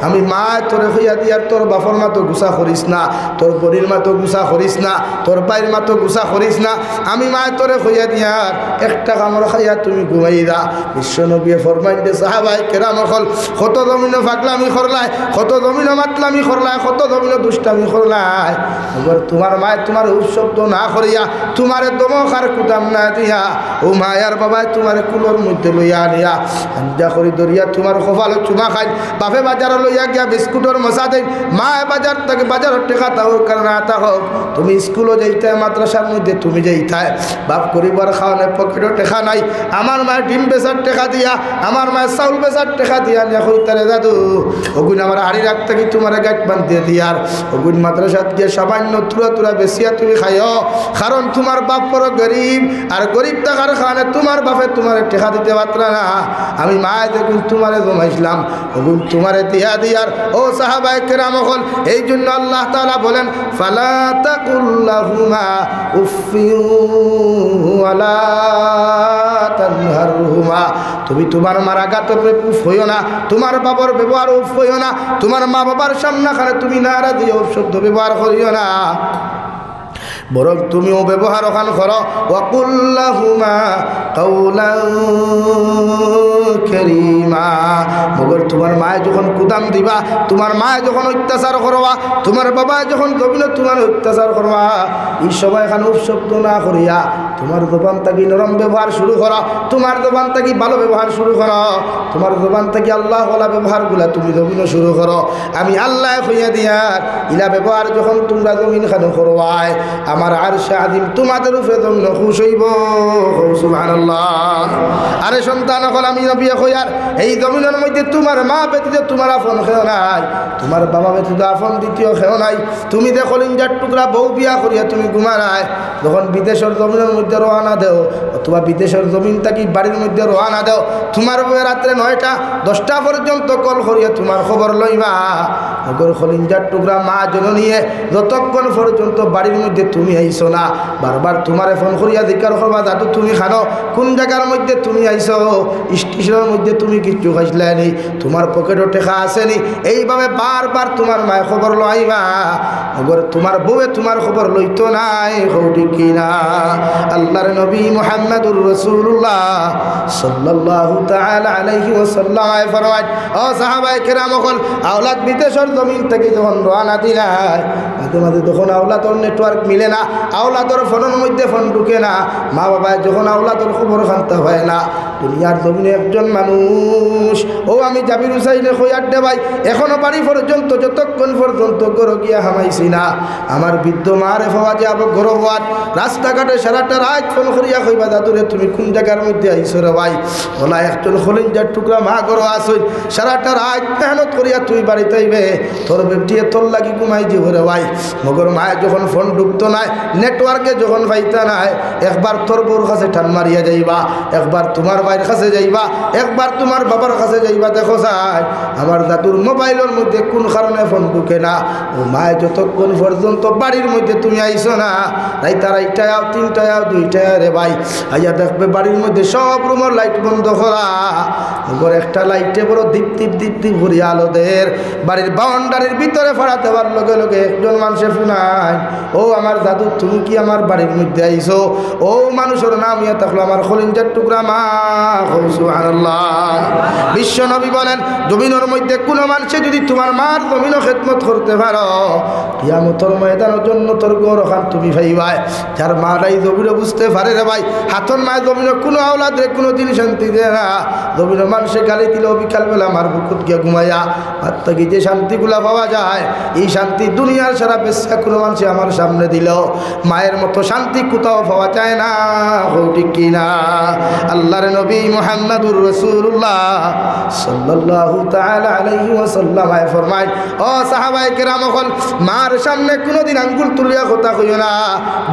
আমি মা তোরে হইয়া দিয়ার তোর বাপর মা তো গুছা করিস না, তোর বড়ির মা তো গুছা করিস না, তোর বাইর মা তো গুছা করিস না, আমি মা তোরে হইয়া দিয়ার একটা কামড় খাইয়া তুমি ঘুমাই দা। বিশ্ব নবী ফরমাইন দে সাহাবায়ে কেরাম হল কত জমিন ফাগলামি করলাই, কত জমিন মাতলামি করলাই, কত জমিন দুষ্টামি করলাই, এবার তোমার মায় তোমার উৎসব্দ না করিয়া, তোমারে দমক আর কুদাম না দিয়া, ও মায়ার বাবায় তোমার কুলোর মধ্যে লইয়া আনিয়া আঞ্জা করি দরিয়া তোমার কপালে চুমা খাই, বাপে বাজারে লইয়া গিয়া বিস্কুটের মশা দেয়, মায় বাজার থেকে বাজারের টেকা তাও কারণ আতা হোক, তুমি স্কুলও যাইতে মাদ্রাসার মধ্যে তুমি যাইতায়, বাপ করিবার খাওয়ানে পকেটও টেকা নাই, আমার মায়ের ডিম বেচার টেকা দিয়া, আমার মায়ের চাউল বেচার টেকা দিয়া নিয়ে হইতারে দাদু ওগুন আমার হাড়ি রাখতে কি তোমার গাছ বান্ধিয়ে দিয়ার, ওগুন মাদ্রাসাত গিয়ে সামান্য তুরা তুরা বেশিয়া তুমি খাইও, কারণ তোমার বাপ বড় গরিব, আর গরিব টাকার খাওয়ানে তোমার বাপে তোমার টেকা দিতে পারতরা না, আমি মায় দেখুন তোমারে জমাইছিলাম, ওগুন তোমারে দিয়া দিয়ার। ও সাহাবায়ে কেরাম হল এই জন্য আল্লাহ তাআলা বলেন ফালা তাকুল লাহুমা উফিউ ওয়ালা তানহারহুমা, তুমি তোমার মার আঘাত উফ হইও না, তোমার বাবার ব্যবহার উফ হইও না, তোমার মা বাবার সামনাখানে তুমি নারা দিয়ে শব্দ ব্যবহার করিও না, বরং তুমিও ব্যবহার ওখান করো ওয়াকুল লাহুমা কাওলান কারীমা। মগর তোমার মায়ে যখন কুদাম দিবা, তোমার মায়ে যখন অত্যাচার করবা, তোমার বাবা যখন জমিনে তোমার অত্যাচার করবা, এই সময় এখানে উপশব্দ না করিয়া তোমার জবান থেকে নরম ব্যবহার শুরু করো, তোমার জবান থেকে ভালো ব্যবহার শুরু করো, তোমার জবান থেকে আল্লাহ ওয়ালা ব্যবহারগুলা তুমি জমিনে শুরু করো। আমি আল্লাহ হইয়া দিয়ার ইলা ব্যবহার যখন তোমরা জমিন খানো করবাই, আমার আরশে আযীম তোমাদের উপরে জমিন খুশ হইব। সুবহানাল্লাহ। আরে সন্তান হল আমি নবী কইয়ার এই জমিনের মধ্যে তোমার মা ব্যতীত তোমার আপন কেউ নাই, তোমার বাবা ব্যতীত আপন দ্বিতীয় কেউ নাই। তুমি যে কলিজার টুকরা বউ বিয়া করিয়া তুমি ঘুমারায় যখন বিদেশের জমিনের মধ্যে রওনা দেও অথবা বিদেশের জমিন থাকি বাড়ির মধ্যে রওনা দেও, তোমার বউ রাত্রে 9টা 10টা পর্যন্ত কল করিয়া তোমার খবর লইবা। ওগর কলিজার টুকরা মা জননীয়ে যতক্ষণ পর্যন্ত বাড়ির মধ্যে তুমি আইছো না বারবার তোমারে ফোন করিয়া জিজ্ঞাসা করবা দাদু তুমি খানো, কোন জায়গার মধ্যে তুমি আইছো, স্টেশনের মধ্যে তুমি কিচ্ছু খাইছলানি, তোমার পকেটও টেকা আসেনি, এইভাবে বারবার তোমার মায়ে খবর লইবা। ওগর তোমার বউয়ে তোমার খবর লইতো নাই। ঠিক কিনা? আল্লাহর নবী মুহাম্মদুর রাসূলুল্লাহ সাল্লাল্লাহু তাআলা আলাইহি ওয়াসাল্লাম ফরমায় ও সাহাবায়ে কেরাম হল আওলাদ বিদেশের জমিন থেকে যখন রওনা দিলাই মাঝে মাঝে যখন আওলাদর নেটওয়ার্ক মিলে না, আওলাদর ফোনের মধ্যে ফোন ঢুকে না, মা বাবায় যখন আওলাদর খবর খানতে হয় না, দুনিয়ার জমিনে একজন মানুষ ও আমি জাবির হুসাইনে কইয়ার দে ভাই এখনো বাড়ি পর্যন্ত যতক্ষণ পর্যন্ত গরো গিয়া হামাইছি না আমার বৃদ্ধ মারে পাওয়া যাব গরবাত রাস্তাঘাটে সারাটা রাত ফোন করিয়া কইবা দাদুরে তুমি কোন জায়গার মধ্যে আইছো রে ভাই, বলা একজন খলিঞ্জার টুকরা মা গরো আসুন সারাটা রাত মেহনত করিয়া তুই বাড়িতে আইবে তোর বেটিয়ে তোর লাগি ঘুমাই দিব রে ভাই। মগর মায়ের যখন ফোন ঢুকতো নাই নেটওয়ার্কে যখন পাইতা নাই একবার তোর বউর কাছে টান মারিয়া যাইবা, একবার তোমার ভাইয়ের কাছে যাইবা, একবার তোমার বাবার কাছে যাইবা, দেখো চাই আমার দাদুর মোবাইলের মধ্যে কোন কারণে ফোন ঢুকে না। ও মায়ের যতক্ষণ পর্যন্ত বাড়ির মধ্যে তুমি আইছো না রাইতা 3টায় 2টায় রে ভাই আইয়া দেখবে বাড়ির মধ্যে সব রুমের লাইট বন্ধ করা, ওপর একটা লাইটে বড় দীপ ভরি আলোদের বাড়ির বাউন্ডারির ভিতরে ফাড়া দেওয়ার লগে লগে একজন মানুষের শুনাই ও আমার দাদু তুমি কি আমার বাড়ির মধ্যে আইছো? ও মানুষের নাম ইয়া থাকলো আমার খলিঞ্জার টুকরা মা। সুবহানাল্লাহ। বিশ্ব নবী বলেন জমিনের মধ্যে কোনো মানুষে যদি তোমার মার জমিনও খেদমত করতে পারো কিয়ামতের ময়দানের জন্য তোর গৌরখান তুমি ভাইবাই। যার মারাই জমিনে বুঝতে পারে রে ভাই হাতন মায়ের জমিনে কোনো আওলাদ রে কোনো দিন শান্তি দেয় না। জমিনের মানুষে গালি দিলেও বিকালবেলা আমার বুকুত গিয়ে ঘুমাইয়া আর থেকে যে শান্তিগুলা পাওয়া যায় এই শান্তি দুনিয়ার সারা বেশা কোনো মানুষে আমার সামনে দিল মায়ের মতো শান্তি কোথাও পাওয়া যায় না। ঠিক কিনা? আল্লাহর নবী মুহাম্মদুর রাসূলুল্লাহ সাল্লাল্লাহু তাআলা আলাইহি ওয়াসাল্লাম ফরমায় ও সাহাবায়ে কেরাম হল মার সামনে কোনোদিন আঙ্গুল তুলিয়া কথা কইও না,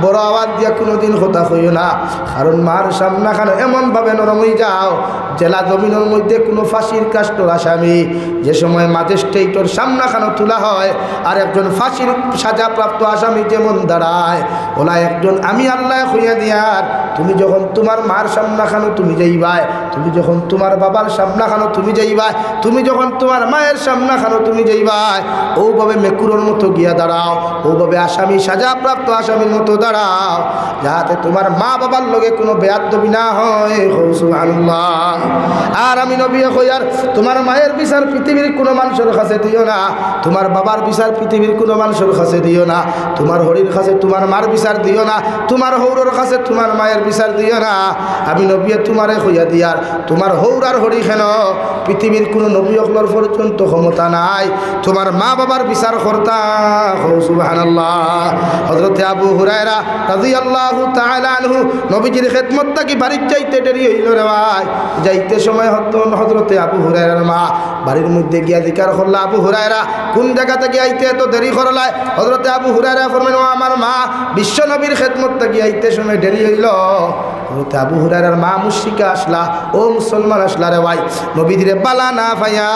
বড় আওয়াজ দিয়া কোনোদিন কথা কইও না, কারণ মার সামনে খানো এমনভাবে নরম হয়ে যাও জেলা জমিনের মধ্যে কোনো ফাঁসির কাস্টর আসামি যে সময় ম্যাজিস্ট্রেটর সামনা খানো তোলা হয় আর একজন ফাঁসির সাজাপ্রাপ্ত আসামি যেমন দাঁড়ায় ওলা একজন আমি আল্লাহ হইয়া দিয়ার তুমি যখন তোমার মার সামনা খানো তুমি যাইবাই, তুমি যখন তোমার বাবার সামনা খানো তুমি যাইবাই, তুমি যখন তোমার মায়ের সামনা খানো তুমি যাইবাই, ওভাবে মেকুরের মতো গিয়া দাঁড়াও, ওভাবে আসামি সাজাপ্রাপ্ত আসামির মতো দাঁড়াও যাতে তোমার মা বাবার লগে কোনো বেয়াদবি না হয়। সুবহানাল্লাহ। আর আমি নবী কইয়ার তোমার মায়ের বিচার পৃথিবীর কোনো মানুষের কাছে দিও না, তোমার বাবার বিচার পৃথিবীর কোনো মানুষের কাছে দিও না, তোমার হরির কাছে তোমার মার বিচার দিও না, তোমার হৌরর কাছে তোমার মায়ের বিচার দিও না। আমি নবী তোমারে কইয়া দিয়ার তোমার হৌর আর হরি কেন পৃথিবীর কোনো নবী অকলর পর্যন্ত ক্ষমতা নাই তোমার মা বাবার বিচার করতা। সুবহানাল্লাহ। হযরত আবু হুরায়রা রাদিয়াল্লাহু তাআলা আনহু নবীজির খেদমত থাকি বাড়ির যাইতে দেরি হইল রে ভাই, যাইতে সময় হযরতে আবু হুরায়রার মা বাড়ির মধ্যে গিয়া জিকার করলা আবু হুরায়রা কোন জায়গা থেকে আইতে এত দেরি করলাই? হযরতে আবু হুরায়রা ফরমাইল ও আমার মা বিশ্ব নবীর খেদমত থাকি আইতে সময় দেরি হইল। হযরতে আবু হুরায়রার মা মুশরিকা আসলা ও মুসলমান আসলা রে ভাই নবীজিরে বালা না পাইয়া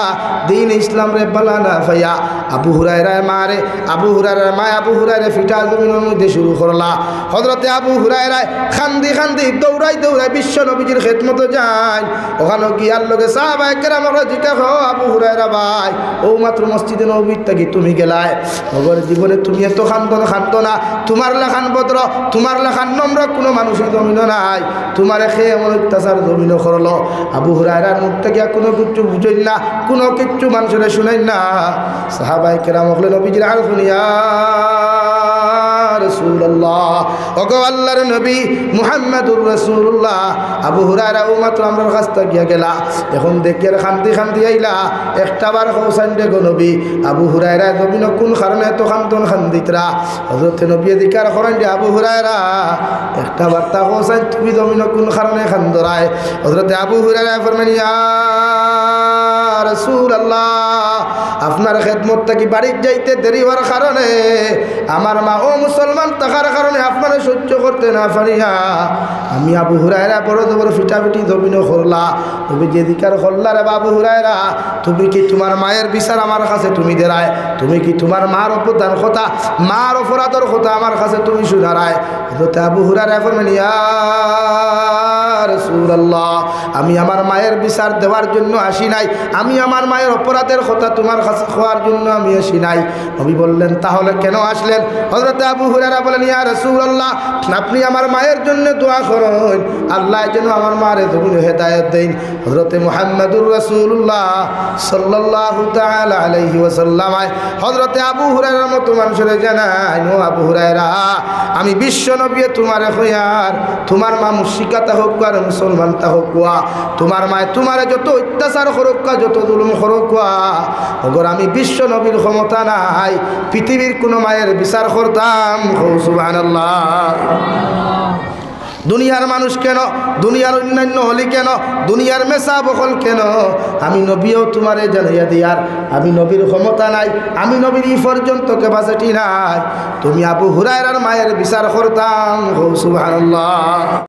দিন ইসলাম রে বালা না পাইয়া আবু হুরায়রার মা রে আবু হুরায়রার মা আবু হুরায়রা ফিটা জমিনের মধ্যে শুরু করলা। হযরতে আবু হুরায়রা খান্দি দৌড়াই বিশ্ব নবীজির খেদমতে যায়, ওখানে গিয়ার লগে সাহাবায়ে কেরামরা জিজ্ঞাসা আবু হুরায়রা ভাই ও মাত্র মসজিদে নববীর থেকে তুমি গেলায় ওগর জীবনে তুমি এত খান্দো না, তোমার লেখান ভদ্র তোমার লেখান নম্র কোনো মানুষের জমিন নাই, তোমার খেয়ে এমন অত্যাচার জমিন করলো। আবু হুরায়রার মুখ থেকে কোনো কিচ্ছু বুঝেন না, কোনো কিচ্ছু মানুষের শুনেন না। সাহাবায়ে কেরাম হলেন নবীজির আর শুনিয়া রাসূলুল্লাহ, ওগো আল্লাহর নবী মুহাম্মদুর রাসূলুল্লাহ। আবু হুরায়রা ও মাত্র আমার কাছ থেকে গিয়া গেলা, এখন দেখিয়ার খান্তি খান্তি আইলা, একটা বার হোসাইন রে গো নবী। আবু হুরায়রা নবী কোন কারণে এত খান্তন খান্দিতরা? হযরত নবী দিকার করেন যে আবু হুরায়রা একটা বার্তা হোসাইন তুমি জমিন কোন কারণে খান্দরায়? হযরত আবু হুরায়রা ফরমান ইয়া রাসূলুল্লাহ, আপনার খেদমত থেকে বাড়ির যাইতে দেরি হওয়ার কারণে আমার মা ও মুসলমান থাকার কারণে আপনারা সহ্য করতে না পারিয়া আমি আবু হুরায়রা বড় বড় ফিটাফিটি জমিন করলা। তুমি যে দিকার করলা রে আবু হুরায়রা, তুমি কি তোমার মায়ের বিচার আমার কাছে তুমি দেরায়? তুমি কি তোমার মার অপদান কথা, মার অপরাধর কথা আমার কাছে তুমি শুনারায়? হযরত আবু হুরায়রা ফরমান ইয়া রাসূলুল্লাহ, আমি আমার মায়ের বিচার দেওয়ার জন্য আসি নাই, আমি আমার মায়ের অপরাধের কথা তোমার কাছে খোয়ার জন্য আমি আসি নাই। নবী বললেন তাহলে কেন আসলেন? হযরত আবু হুরায়রা বলেন ইয়া রাসূলুল্লাহ, আপনি আমার মায়ের জন্য দোয়া করুন, আল্লাহ যেন আমার মারে তুমি হেদায়েত দেন। হযরত মুহাম্মদুর রাসূলুল্লাহ সাল্লাল্লাহু তাআলা আলাইহি ওয়াসাল্লাম হযরত আবু হুরায়রার মতো মানুষের জানায়, ও আবু হুরায়রা, আমি বিশ্ব নবী তোমারে কইয়ার, তোমার মা মুশরিকা হোক আর মুসলমান তা হোক, তোমার মায় তোমার যত অত্যাচার করুক, যত জুলুম করুক, ওগর আমি বিশ্ব নবীর ক্ষমতা নাই পৃথিবীর কোন মায়ের বিচার করতাম। সুবহানাল্লাহ। দুনিয়ার মানুষ কেন, দুনিয়ার অন্যান্য হলি কেন, দুনিয়ার মেসা বকল কেন, আমি নবীও তোমারে জানাইয়া দিয়ার আমি নবীর ক্ষমতা নাই, আমি নবীর ই পর্যন্ত ক্যাপাসিটি নাই, তুমি আবু হুরায়রার মায়ের বিচার করতাম। সুবহানাল্লাহ।